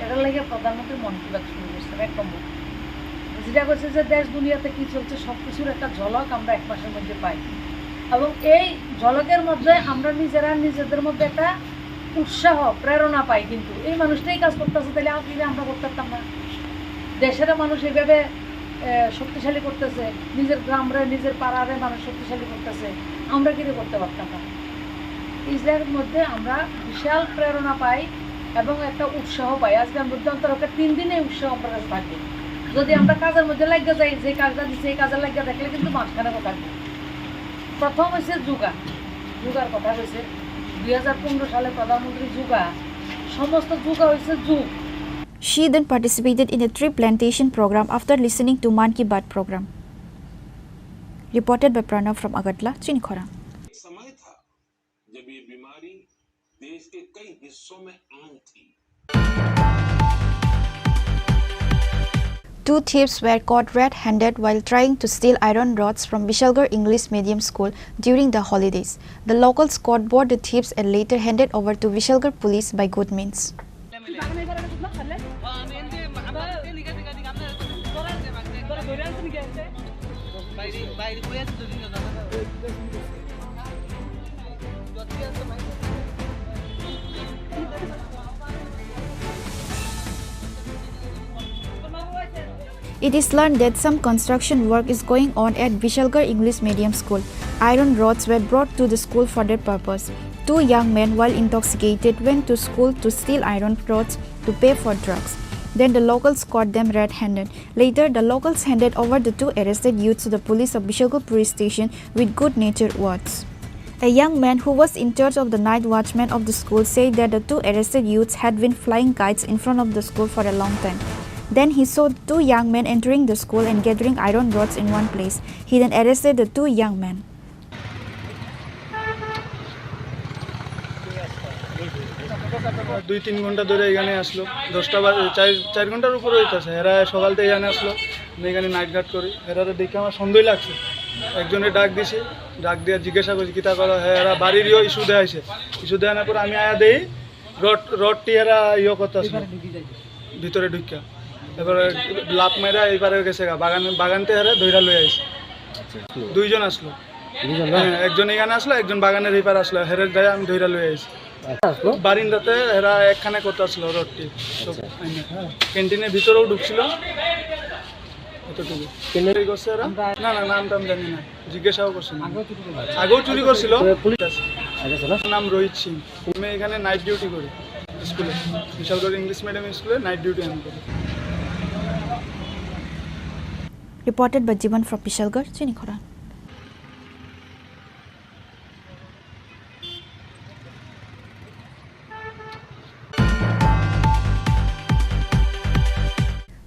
এটার লাগে প্রধানমন্ত্রী মন কি বাত শুরু করছে 1 নম্বর। যেটা করছে যে দেশ দুনিয়াতে কি চলছে সব কিছুর একটা ঝলক আমরা 1 মাসের মধ্যে পাই, এবং এই ঝলকের মধ্যে আমরা নিজেরা নিজেদের মধ্যে একটা উৎসাহ প্রেরণা পাই। কিন্তু এই মানুষটাই কাজ করতেছে, তাহলে আমরা করতে পারতাম না? দেশের মানুষ এইভাবে শক্তিশালী করতেছে, নিজের গ্রামরে নিজের পাড়ারে মানুষ শক্তিশালী করতেছে, আমরা কি করতে পারতাম না? ইসরায়েলের মধ্যে আমরা বিশাল প্রেরণা পাই এবং একটা উৎসাহ পাই। আজকের মধ্যে অন্তত 3 দিনে উৎসাহ আমরা কাছে থাকবে। যদি আমরা কাজের মধ্যে লাগিয়ে যাই, যে কাজটা দিচ্ছে এই কাজে লাগিয়ে দেখলে কিন্তু মাঝখানে কথা থাকবে। প্রথম হয়েছে যুগার কথা হয়েছে 2015 সালে প্রধানমন্ত্রী যুগা, সমস্ত যুগা হয়েছে যুগ। She then participated in a tree plantation program after listening to Man Ki Baat program. Reported by Pranav from Agartala, Chini Khorang. समय था जब ये बीमारी देश के कई हिस्सों में आम थी। 2 thieves were caught red-handed while trying to steal iron rods from Vishalgarh English Medium School during the holidays. The locals caught both the thieves and later handed over to Vishalgarh police by good means. It is learned that some construction work is going on at Vishalgarh English Medium School. Iron rods were brought to the school for that purpose. 2 young men, while intoxicated, went to school to steal iron rods to pay for drugs. Then the locals caught them red-handed. Later, the locals handed over the 2 arrested youths to the police of Vishalgarh police station with good-natured words. A young man who was in charge of the night watchman of the school said that the 2 arrested youths had been flying kites in front of the school for a long time. Then he saw 2 young men entering the school and gathering iron rods in one place. He then arrested the 2 young men. দুই তিন ঘন্টা ধরে এখানে আসলো, 10টা বাজে 4 ঘন্টার উপরে হইতেছে। এরা সকাল থেকে এখানে আসলো, আমি এখানে নাইট গার্ড করি। এরা দেখে আমার সন্দেহ লাগছে, একজনের ডাক দিছি, ডাক দিয়ে জিজ্ঞাসা করছি কিতা করো। হ্যাঁ, এরা বাড়িরও ইস্যু দেয় আছে, ইস্যু দেওয়ার পর আমি আয়া দেই রডটি এরা করতে আসলো ভিতরে ঢুকিয়া, এবারে লাভ মেরা এইবারে গেছে বাগানতে হেরে ধৈরা লই আইছে। 2 জন আসলো, একজন এখানে আসলো, একজন বাগানের এই পারে আসলো, হেরে গায়ে আমি ধৈরা লই আইছি। বারিন্দাতে এরা একখানে করতে আসলো রডটি, ক্যান্টিনের ভিতরেও ঢুকছিল। না না, নাম টাম জানি না, জিজ্ঞাসাও করছি না। আগেও চুরি করছিল, নাম রোহিত সিং। আমি এখানে নাইট ডিউটি করি স্কুলে, বিশালগড় ইংলিশ মিডিয়াম স্কুলে নাইট ডিউটি আমি করি। Reported by Jivan from Vishalgarh, Chini Khorang.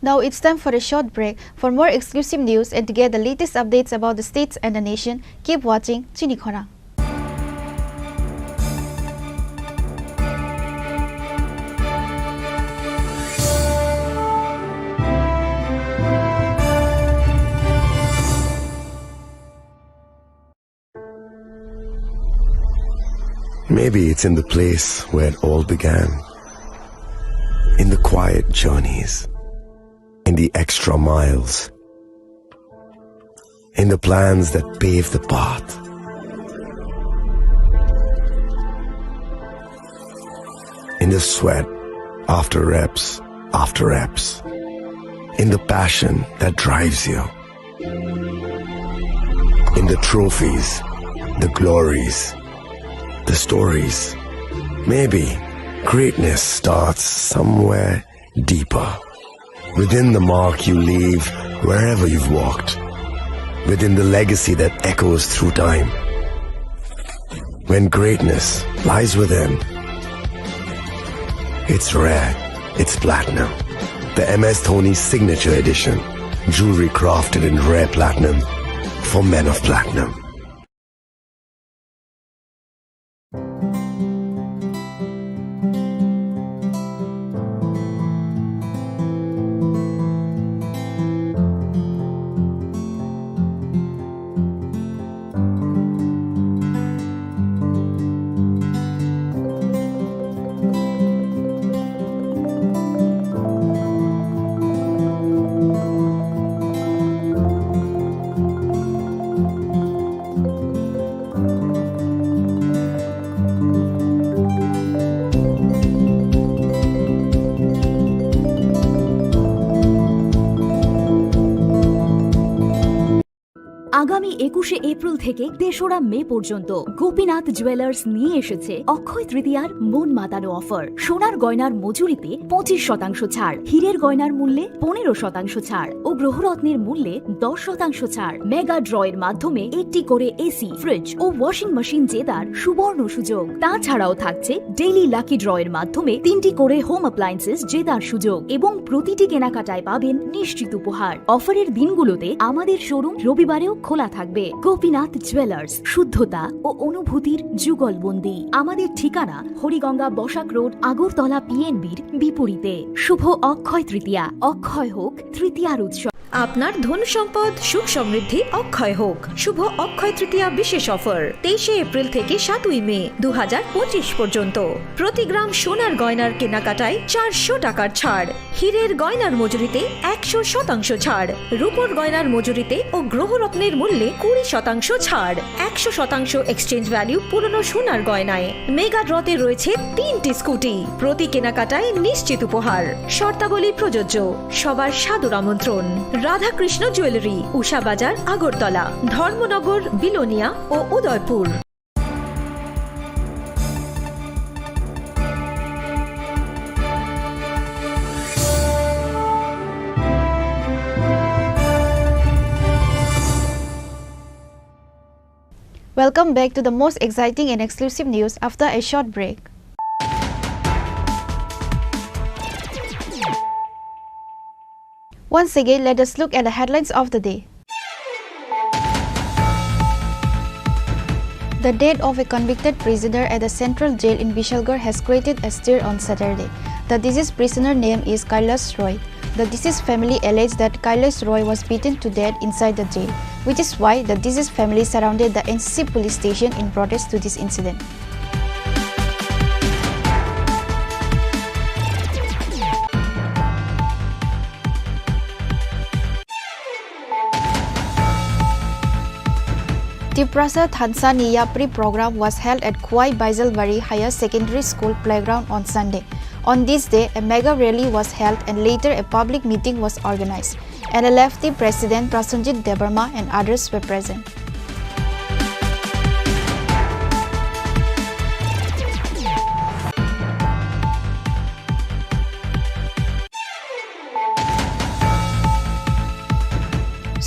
Now it's time for a short break. For more exclusive news and to get the latest updates about the states and the nation, keep watching Chini Khorang. Maybe it's in the place where it all began. In the quiet journeys. In the extra miles. In the plans that pave the path. In the sweat after reps. In the passion that drives you. In the trophies, the glories, the stories. Maybe greatness starts somewhere deeper. Within the mark you leave wherever you've walked. Within the legacy that echoes through time. When greatness lies within, it's rare, it's platinum. The MS Dhoni Signature Edition. Jewelry crafted in rare platinum for men of platinum. আগামী ২১শে April থেকে ৩রা মে পর্যন্ত Gopinath jewellers নিয়ে এসেছে অক্ষয় তৃতীয়ার মন মাতানো offer. সোনার গয়নার মজুরিতে ২৫% ছাড়, হীরের গয়নার মূল্যে ১৫% ছাড় ও গ্রহরত্নের মূল্যে ১০% ছাড়। মেগা ড্রয়ের মাধ্যমে একটি করে এসি, ফ্রিজ ও ওয়াশিং মেশিন জেতার সুবর্ণ সুযোগ। তাছাড়াও থাকছে ডেইলি লাকি ড্রয়ের মাধ্যমে ৩টি করে হোম অ্যাপ্লায়েন্সেস জেতার সুযোগ এবং প্রতিটি কেনাকাটায় পাবেন নিশ্চিত উপহার। অফারের দিনগুলোতে আমাদের শোরুম রবিবারেও খোলা থাকবে। গোপীনাথ জুয়েলার্স, শুদ্ধতা ও অনুভূতির যুগলবন্দি। আমাদের ঠিকানা হরিগঙ্গা বসাক রোড, আগরতলা পিএনবির বিপরীতে। শুভ অক্ষয় তৃতীয়া, অক্ষয় হোক তৃতীয়ার উৎসব। আপনার ধন সম্পদ সুখ সমৃদ্ধি অক্ষয় হোক। শুভ অক্ষয় তৃতীয়া বিশেষ অফার ২৩শে এপ্রিল থেকে ৭ই মে ২০২৫ পর্যন্ত। প্রতি গ্রাম সোনার গয়নার কেনাকাটায় ৪০০ টাকার ছাড়, হীরের গয়নার মজুরিতে ১০০% ছাড়, রূপোর গয়নার মজুরিতে ও গ্রহরত্নের মূল্যে ২০% ছাড়, ১০০% এক্সচেঞ্জ ভ্যালু পুরনো সোনার গয়নায়। মেগা ড্রতে রয়েছে ৩টি স্কুটি, প্রতি কেনাকাটায় নিশ্চিত উপহার। শর্তাবলী প্রযোজ্য। সবার সাদর আমন্ত্রণ। রাধাকৃষ্ণ জুয়েলারি, উষা বাজার, আগরতলা, ধর্মনগর, বিলোনিয়া ও Udaipur. Welcome back to the most exciting and exclusive news after a short break. Once again, let us look at the headlines of the day. The death of a convicted prisoner at the central jail in Vishalgarh has created a stir on Saturday. The deceased prisoner name is Englsih Roy. The deceased family alleged that Englsih Roy was beaten to death inside the jail, which is why the deceased family surrounded the Englsih police station in protest to this incident. Tripura Tanzania pre-program was held at Kwai Baisalbari Higher Secondary School playground on Sunday. On this day, a mega rally was held and later a public meeting was organized. NLFT President Prasenjit Debarma and others were present.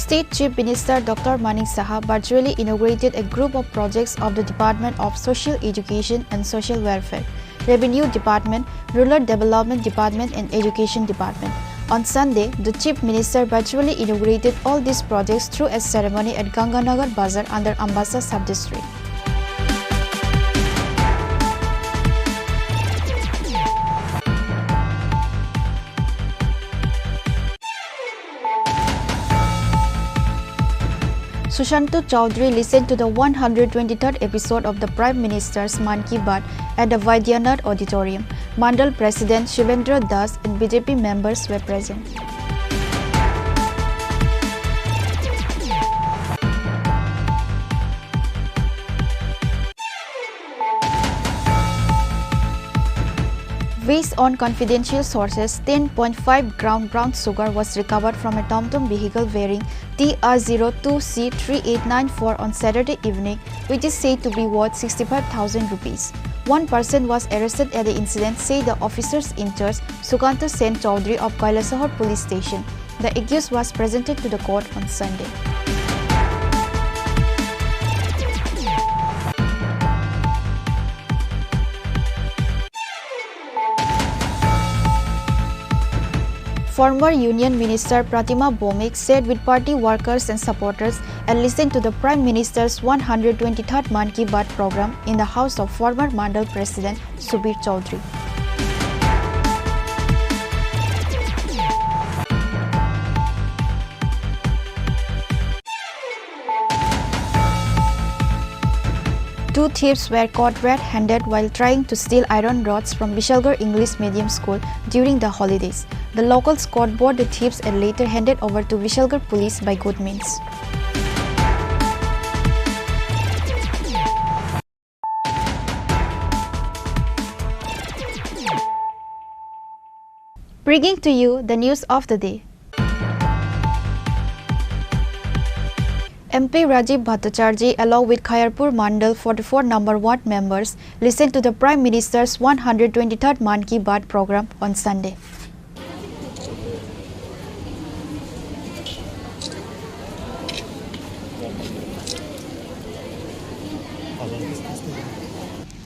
State Chief Minister Dr. Manik Saha virtually inaugurated a group of projects of the Department of Social Education and Social Welfare, Revenue Department, Rural Development Department and Education Department. On Sunday, the Chief Minister virtually inaugurated all these projects through a ceremony at Ganganagar Bazar under Ambassa Sub-District. Sushanto Chaudhary listened to the 123rd episode of the Prime Minister's Man Ki Baat at the Vaidyanath Auditorium. Mandal President Shivendra Das and BJP members were present. Based on confidential sources, 10.5 gram brown sugar was recovered from a TomTom vehicle bearing TR02C3894 on Saturday evening, which is said to be worth 65,000 rupees. One person was arrested at the incident, say the officers in charge, Sukanta Sen Chaudhary of Kailasahar Police Station. The accused was presented to the court on Sunday. Former Union Minister Pratima Bhowmik sat with party workers and supporters and listened to the Prime Minister's 123rd Man Ki Baat program in the house of former Mandal President Subir Chaudhary. Two thieves were caught red-handed while trying to steal iron rods from Vishalgarh English Medium School during the holidays. The locals caught both the thieves and later handed over to Vishalgarh police by good means. Bringing to you the news of the day. MP Rajiv Bhattacharjee along with Khairpur Mandal 44 number ward members listened to the Prime Minister's 123rd Man Ki Baat program on Sunday.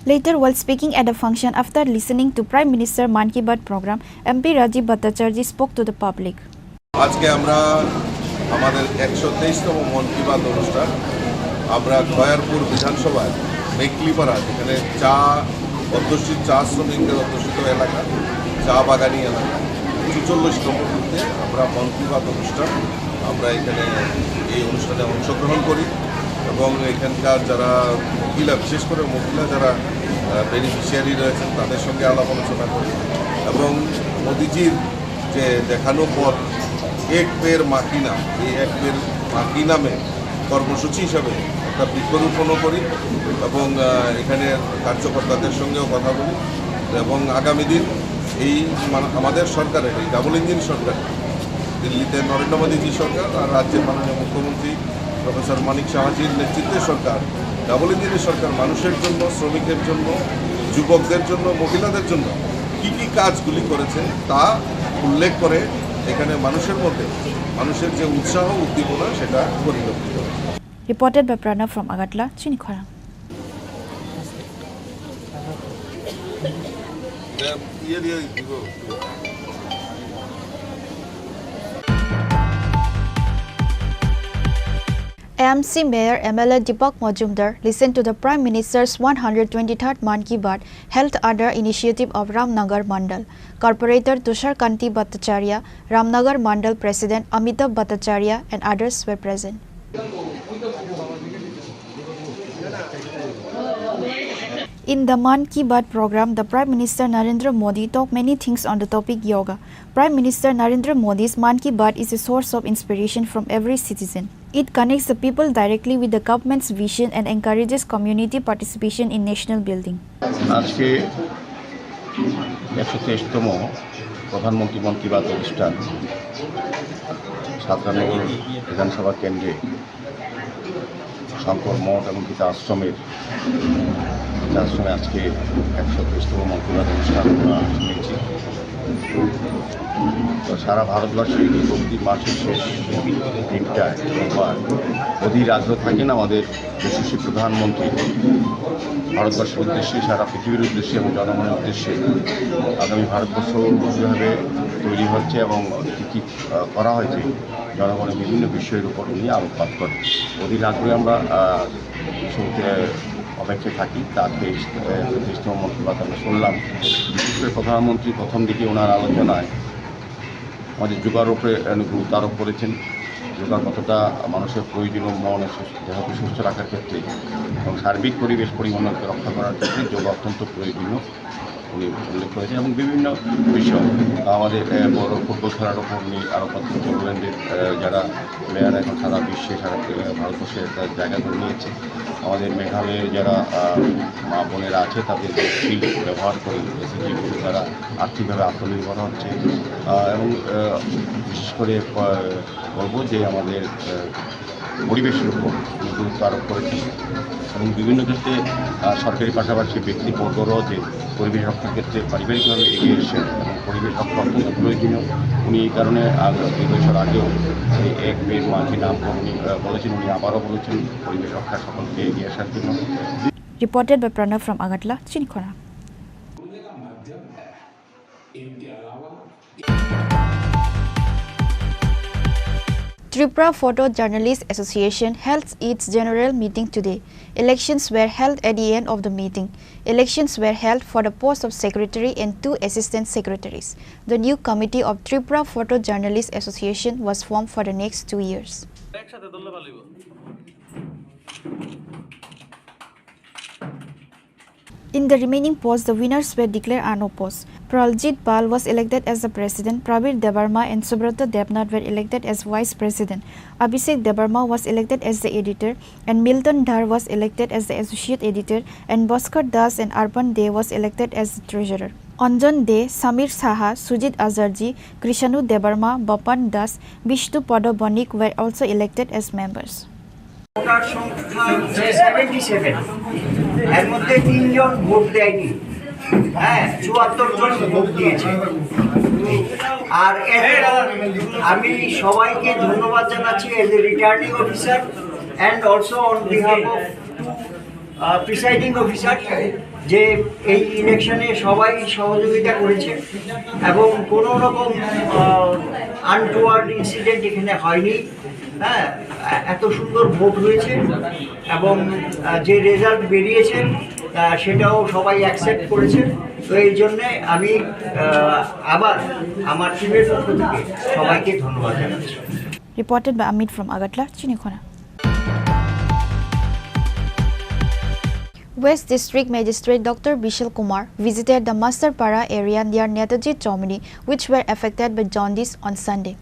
Later, while speaking at a function after listening to Prime Minister Man Ki Baat program, MP Rajiv Bhattacharjee spoke to the public. আজকে আমরা আমাদের 123তম মন কি বাত অনুষ্ঠান আমরা খয়ারপুর বিধানসভায় মেকলিপাড়া যেখানে চা অধ্যুষিত চা শ্রমিকদের অধ্যুষিত এলাকা চা বাগানি এলাকা ৪৪তম বুথে আমরা মন কি বাত অনুষ্ঠান আমরা এখানে এই অনুষ্ঠানে অংশগ্রহণ করি এবং এখানকার যারা মহিলা বিশেষ করে মহিলা যারা বেনিফিশিয়ারি রয়েছেন তাদের সঙ্গে আলাপ আলোচনা করি এবং মোদিজির যে দেখানো পথ এক পের মাকি নাম এই এক পের মাকি নামে কর্মসূচি হিসাবে একটা বৃক্ষরোপণও করি এবং এখানের কার্যকর্তাদের সঙ্গেও কথা বলি এবং আগামী দিন এই আমাদের সরকারের এই ডাবল ইঞ্জিন সরকার দিল্লিতে নরেন্দ্র মোদীজি সরকার আর রাজ্যের মাননীয় মুখ্যমন্ত্রী প্রফেসর মানিক সাহাজির নেতৃত্বে সরকার ডাবল ইঞ্জিনের সরকার মানুষের জন্য শ্রমিকের জন্য যুবকদের জন্য মহিলাদের জন্য কী কী কাজগুলি করেছে তা উল্লেখ করে এখানে মানুষের মধ্যে মানুষের যে উৎসাহ উদ্দীপনা সেটা পরিলক্ষিত হয়। Reported by Pranav from Agatla, Chini Khorang. AMC Mayor MLA Deepak Majumdar listened to the Prime Minister's 123rd Man Ki Baat held under initiative of Ramnagar Mandal. Corporator Tushar Kanti Bhattacharya, Ramnagar Mandal President Amitabh Bhattacharya and others were present. In the Man Ki Baat program, the Prime Minister Narendra Modi talked many things on the topic yoga. Prime Minister Narendra Modi's Man Ki Baat is a source of inspiration from every citizen. It connects the people directly with the government's vision and encourages community participation in national building. আজকে 123তম প্রধানমন্ত্রী মন কি বাত অনুষ্ঠান সাতরানগর বিধানসভা কেন্দ্রে শঙ্কর মঠ এবং গীতা আশ্রমে আজকে 123তম মন কি বাত অনুষ্ঠান শুনেছি। তো সারা ভারতবর্ষে প্রতি মাসের শেষ দিনটায় অধীর আগ্রহ থাকেন আমাদের যশস্বী প্রধানমন্ত্রী ভারতবর্ষের উদ্দেশ্যে সারা পৃথিবীর উদ্দেশ্যে এবং জনগণের উদ্দেশ্যে আগামী ভারতবর্ষ কীভাবে তৈরি হচ্ছে এবং কী কী করা হয়েছে জনগণের বিভিন্ন বিষয়ের উপর নিয়ে আলোকপাত করে অধীর আগ্রহে আমরা শুনতে অপেক্ষায় থাকি। আজকে ৩০তম মন কি বাত আমরা শুনলাম। বিশেষ করে প্রধানমন্ত্রী প্রথম দিকে ওনার আলোচনায় আমাদের যোগার উপরে গুরুত্ব আরোপ করেছেন। যোগা কতটা মানুষের প্রয়োজনীয় মন দেহকে সুস্থ রাখার ক্ষেত্রে এবং সার্বিক পরিবেশ পরিমণ্ডলকে রক্ষা করার ক্ষেত্রে যোগা অত্যন্ত প্রয়োজনীয় উনি উল্লেখ করেছেন এবং বিভিন্ন বিষয় আমাদের বড় ফুটবল খেলার ওপর উনি আরও অত্যন্ত ইংল্যান্ডের যারা প্লেয়ার এখন সারা বিশ্বে সারা ভারতবর্ষে একটা জায়গা করে নিয়েছে। আমাদের মেঘালয়ের যারা মা বোনেরা আছে তাদের স্কিল ব্যবহার করে তারা আর্থিকভাবে আত্মনির্ভর হচ্ছে এবং বিশেষ করে বলব যে আমাদের পরিবেশের উপর গুরুত্ব আরোপ করেছেন এবং বিভিন্ন ক্ষেত্রে সরকারি পাশাপাশি ব্যক্তিবর্গরাও যে পরিবেশ রক্ষার ক্ষেত্রে পারিবারিকভাবে এগিয়ে এসেছেন এবং পরিবেশ রক্ষা অত্যন্ত প্রয়োজনীয়। উনি এই কারণে ২ বছর আগেও এই এক পের মাঝি নাম উনি বলেছেন, উনি আবারও বলেছেন পরিবেশ রক্ষা সকলকে এগিয়ে আসার জন্য। Reported by Pranav from Agatla, Chini Khorang. Tripura Photo Journalists Association held its general meeting today. Elections were held at the end of the meeting. Elections were held for the post of secretary and 2 assistant secretaries. The new committee of Tripura Photo Journalists Association was formed for the next 2 years. In the remaining posts, the winners were declared unopposed. Praljit Pal was elected as the president, Prabir Debarma and Subrata Debnath were elected as vice president. Abhishek Debarma was elected as the editor, and Milton Dhar was elected as the associate editor, and Bhaskar Das and Arpan Dey was elected as the treasurer. Anjan De, Samir Saha, Sujit Azarji, Krishanu Debarma, Bapan Das, Vishnu Pada Bonik were also elected as members. Voter সংখ্যা 77 এর মধ্যে 3 জন vote দেয়নি, হ্যাঁ 74 জন vote দিয়েছে। আর আমি সবাইকে ধন্যবাদ জানাচ্ছি as a returning officer and also on behalf of presiding officer যে এই ইলেকশনে সবাই সহযোগিতা করেছে এবং কোনো রকম আনটুয়ার্ড ইনসিডেন্ট এখানে হয়নি। হ্যাঁ, এত সুন্দর ভোট হয়েছে এবং যে রেজাল্ট বেরিয়েছে সেটাও সবাই অ্যাকসেপ্ট করেছে। তো এই জন্যে আমি আবার আমার টিমের পক্ষ থেকে সবাইকে ধন্যবাদ জানাচ্ছি। Reported by Amit from Agatla, Chini Khorang. West District Magistrate Dr. Bishal Kumar visited the Masterpara area near Netaji Chomini, which were affected by jaundice on Sunday.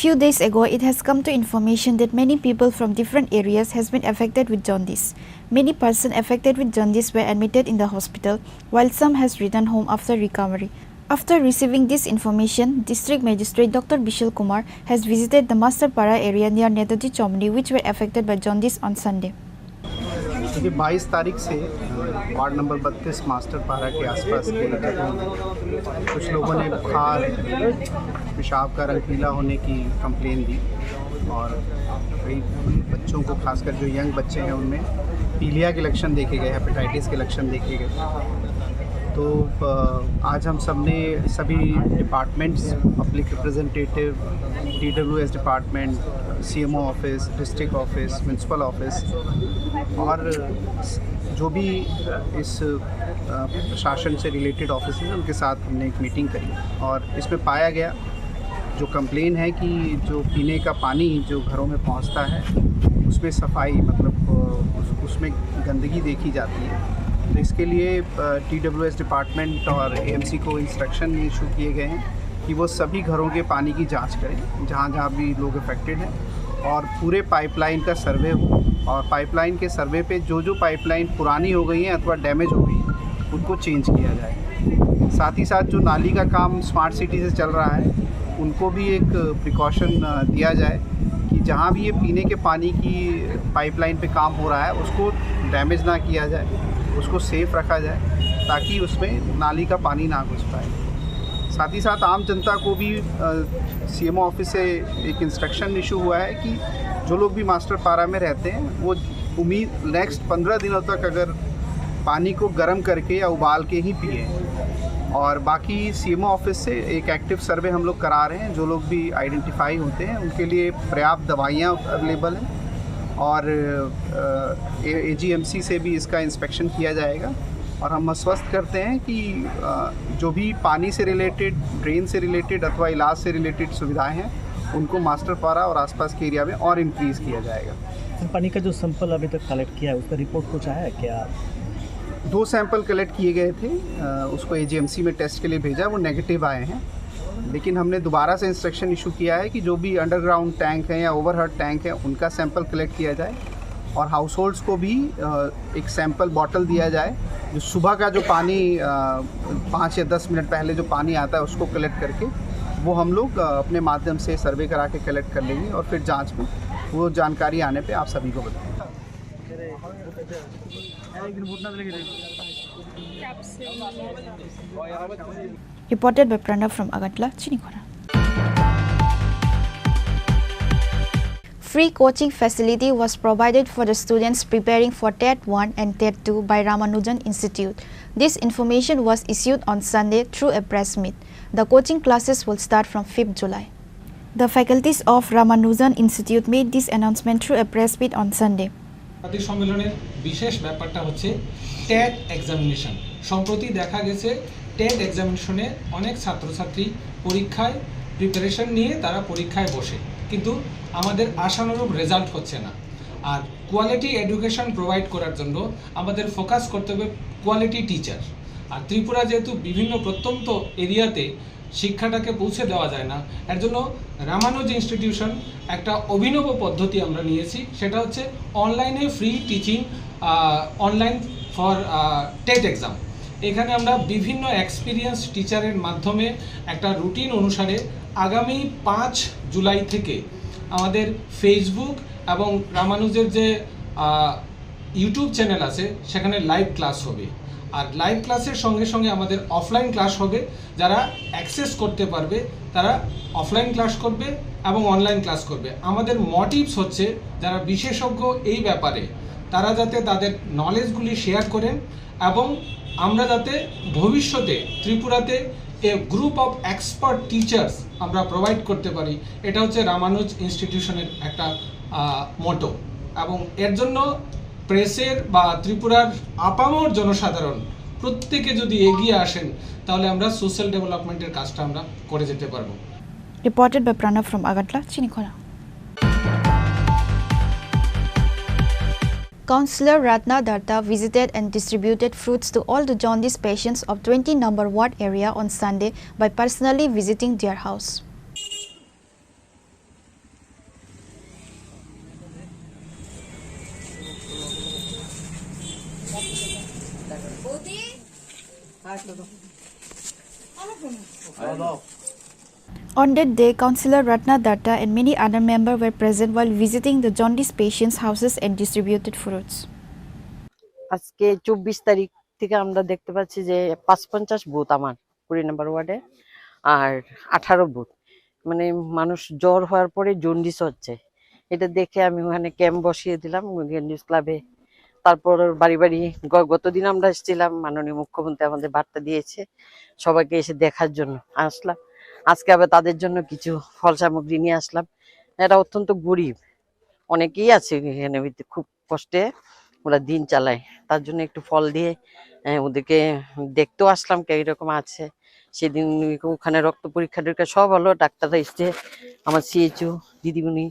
Few days ago, it has come to information that many people from different areas has been affected with jaundice. Many persons affected with jaundice were admitted in the hospital, while some has returned home after recovery. After receiving this information, District Magistrate Dr. Bishal Kumar has visited the Masterpara area near Netaji Chomni, which were affected by jaundice on Sunday. देखिए 22 तारीख से ward number 32 मास्टरपारा के आसपास के जगहों में कुछ लोगों ने बुखार, पेशाब का रंग पीला होने की कंप्लेन दी और कई बच्चों को, खासकर जो यंग बच्चे हैं उनमें पीलिया के लक्षण देखे गए, हेपेटाइटिस के लक्षण देखे गए। तो आज हम सब ने सभी departments, public representative, TWS department, CMO office, district office, municipal office और जो भी इस प्रशासन से रिलेटेड ऑफिस हैं उनके साथ हमने एक मीटिंग करी और इसमें पाया गया जो कंप्लेन है कि जो पीने का पानी जो घरों में पहुंचता है उसमें सफाई, मतलब उसमें गंदगी देखी जाती है। तो इसके लिए TWS डिपार्टमेंट और AMC को इंस्ट्रक्शन इशू किए गए हैं कि वो सभी घरों के पानी की जांच करें जहाँ जहाँ भी लोग अफेक्टेड हैं और पूरे पाइपलाइन का सर्वे हो और पाइपलाइन के सर्वे पे जो जो पाइपलाइन पुरानी हो गई हैं अथवा डैमेज हो गई हैं उनको चेंज किया जाए। साथ ही साथ जो नाली का काम स्मार्ट सिटी से चल रहा है उनको भी एक प्रिकॉशन दिया जाए कि जहाँ भी ये पीने के पानी की पाइपलाइन पे काम हो रहा है उसको डैमेज ना किया जाए, उसको सेफ़ रखा जाए ताकि उसमें नाली का पानी ना घुस पाए। साथ ही साथ आम जनता को भी CMO ऑफिस से एक इंस्ट्रक्शन इशू हुआ है कि जो लोग भी मास्टरपारा में रहते हैं वो नेक्स्ट 15 दिनों तक अगर पानी को गर्म करके या उबाल के ही पिए और बाकी CMO ऑफिस से एक एक्टिव सर्वे हम लोग करा रहे हैं। जो लोग भी आइडेंटिफाई होते हैं उनके लिए पर्याप्त दवाइयाँ अवेलेबल हैं और AGMC से भी इसका इंस्पेक्शन किया जाएगा और हम आश्वस्त करते हैं कि जो भी पानी से रिलेटेड, ड्रेन से रिलेटेड अथवा इलाज से रिलेटेड सुविधाएं हैं उनको मास्टरपारा और आसपास के एरिया में और इंक्रीज़ किया जाएगा। पानी का जो सैंपल अभी तक कलेक्ट किया है उसका रिपोर्ट कुछ आया है क्या? 2 सैंपल कलेक्ट किए गए थे, उसको AGMC में टेस्ट के लिए भेजा, वो नेगेटिव आए हैं। लेकिन हमने दोबारा से इंस्ट्रक्शन इशू किया है कि जो भी अंडरग्राउंड टैंक हैं या ओवरहेड टैंक हैं उनका सैंपल कलेक्ट किया जाए और हाउस होल्ड्स को भी एक सैंपल बॉटल दिया जाए जो सुबह का जो पानी 5 या 10 मिनट पहले जो पानी आता है उसको कलेक्ट करके वो हम लोग अपने माध्यम से सर्वे करा के कलेक्ट कर लेंगे और फिर जांच में वो जानकारी आने पे आप सभी को बताएंगे। Reported by Pranav from Agatla, Chini Khorang. Free coaching facility was provided for the students preparing for TET 1 and TET 2 by Ramanujan Institute. This information was issued on Sunday through a press meet. The coaching classes will start from 5th July. The faculties of Ramanujan Institute made this announcement through a press meet on Sunday. জাতীয় সম্মেলনের বিশেষ ব্যাপারটা হচ্ছে TET examination. সম্প্রতি দেখা গেছে TET এক্সামিনেশনে অনেক ছাত্রছাত্রী পরীক্ষায় প্রিপারেশন নিয়ে তারা পরীক্ষায় বসে, কিন্তু আমাদের আশানুরূপ রেজাল্ট হচ্ছে না। আর কোয়ালিটি এডুকেশন প্রোভাইড করার জন্য আমাদের ফোকাস করতে হবে কোয়ালিটি টিচার। আর ত্রিপুরা যেহেতু বিভিন্ন প্রত্যন্ত এরিয়াতে শিক্ষাটাকে পৌঁছে দেওয়া যায় না, এর জন্য রামানুজ ইনস্টিটিউশন একটা অভিনব পদ্ধতি আমরা নিয়েছি, সেটা হচ্ছে অনলাইনে free teaching online for TET exam. এখানে আমরা বিভিন্ন এক্সপিরিয়েন্স টিচারের মাধ্যমে একটা রুটিন অনুসারে আগামী 5 জুলাই থেকে আমাদের ফেসবুক এবং রামানুজের যে ইউটিউব চ্যানেল আছে সেখানে লাইভ ক্লাস হবে। আর লাইভ ক্লাসের সঙ্গে সঙ্গে আমাদের অফলাইন ক্লাস হবে। যারা অ্যাক্সেস করতে পারবে তারা অফলাইন ক্লাস করবে এবং অনলাইন ক্লাস করবে। আমাদের মোটিভস হচ্ছে যারা বিশেষজ্ঞ এই ব্যাপারে তারা যাতে তাদের নলেজগুলি শেয়ার করেন এবং আমরা যাতে ভবিষ্যতে ত্রিপুরাতে এ গ্রুপ অফ এক্সপার্ট টিচার্স আমরা প্রোভাইড করতে পারি, এটা হচ্ছে রামানুজ ইনস্টিটিউশনের একটা মোটো। এবং এর জন্য প্রেসের বা ত্রিপুরার আপামর জনসাধারণ প্রত্যেকে যদি এগিয়ে আসেন তাহলে আমরা সোশ্যাল ডেভেলপমেন্টের কাজটা আমরা করে যেতে পারবো। Reported by Pranav from Agantla, Chini Khorang. Councillor Ratna Datta visited and distributed fruits to all the jaundice patients of 20 number ward area on Sunday by personally visiting their house. On that day, Councillor Ratna Datta and many other members were present while visiting the jaundice patients' houses and distributed fruits. আজকে 24 তারিখ থেকে আমরা দেখতে পাচ্ছি যে 55 booth আমার 20 নম্বর ওয়ার্ডে আর 18 booth, মানে মানুষ জ্বর হওয়ার পরে জন্ডিস হচ্ছে। এটা দেখে আমি ওখানে ক্যাম্প বসিয়ে দিলাম নিউজ ক্লাবে। তারপর বাড়ি বাড়ি গতদিন আমরা এসেছিলাম, মাননীয় মুখ্যমন্ত্রী আমাদের বার্তা দিয়েছে সবাইকে এসে দেখার জন্য আসলাম। আজকে আবার তাদের জন্য কিছু ফল সামগ্রী নিয়ে আসলাম। এরা অত্যন্ত গরিব, অনেকেই আছে এখানে খুব কষ্টে ওরা দিন চালায়, তার জন্য একটু ফল দিয়ে ওদেরকে দেখতেও আসলাম কে এরকম আছে। সেদিন ওখানে রক্ত পরীক্ষা টরীক্ষা সব হলো, ডাক্তাররা এসছে, আমার সিএইচও দিদিমণি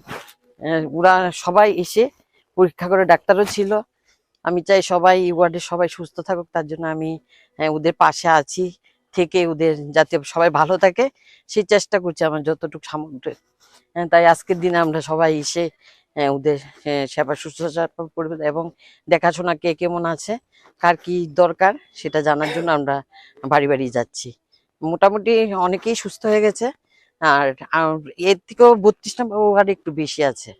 ওরা সবাই এসে পরীক্ষা করে, ডাক্তারও ছিল। আমি চাই সবাই ওয়ার্ডে সবাই সুস্থ থাকুক, তার জন্য আমি ওদের পাশে আছি থেকে ওদের যাতে সবাই ভালো থাকে সেই চেষ্টা করছি আমার যতটুকু সামগ্রী। তাই আজকের দিনে আমরা সবাই এসে ওদের সেবা শুশ্রূষা করবে এবং দেখাশোনা কে কেমন আছে, কার কি দরকার সেটা জানার জন্য আমরা বাড়ি বাড়ি যাচ্ছি। মোটামুটি অনেকেই সুস্থ হয়ে গেছে, আর এর থেকেও 32 নম্বর ওয়ার্ড একটু বেশি আছে।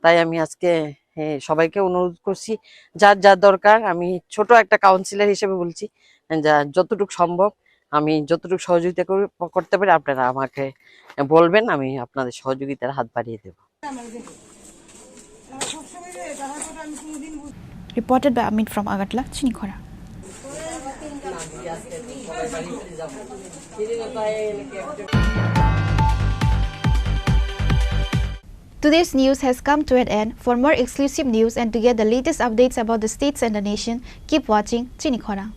তাই আমি আজকে সবাইকে অনুরোধ করছি যার যার দরকার, আমি ছোট একটা কাউন্সিলর হিসেবে বলছি, যা যতটুকু সম্ভব আমি যতটুকু সহযোগিতা করতে পারি আপনারা আমাকে বলবেন, আমি আপনাদের সহযোগিতার হাত বাড়িয়ে দেব। Reported by Amit from Agantla, Chini Khorang. Today's news has come to an end. For more exclusive news and to get the latest updates about the states and the nation, keep watching Chini Khorang.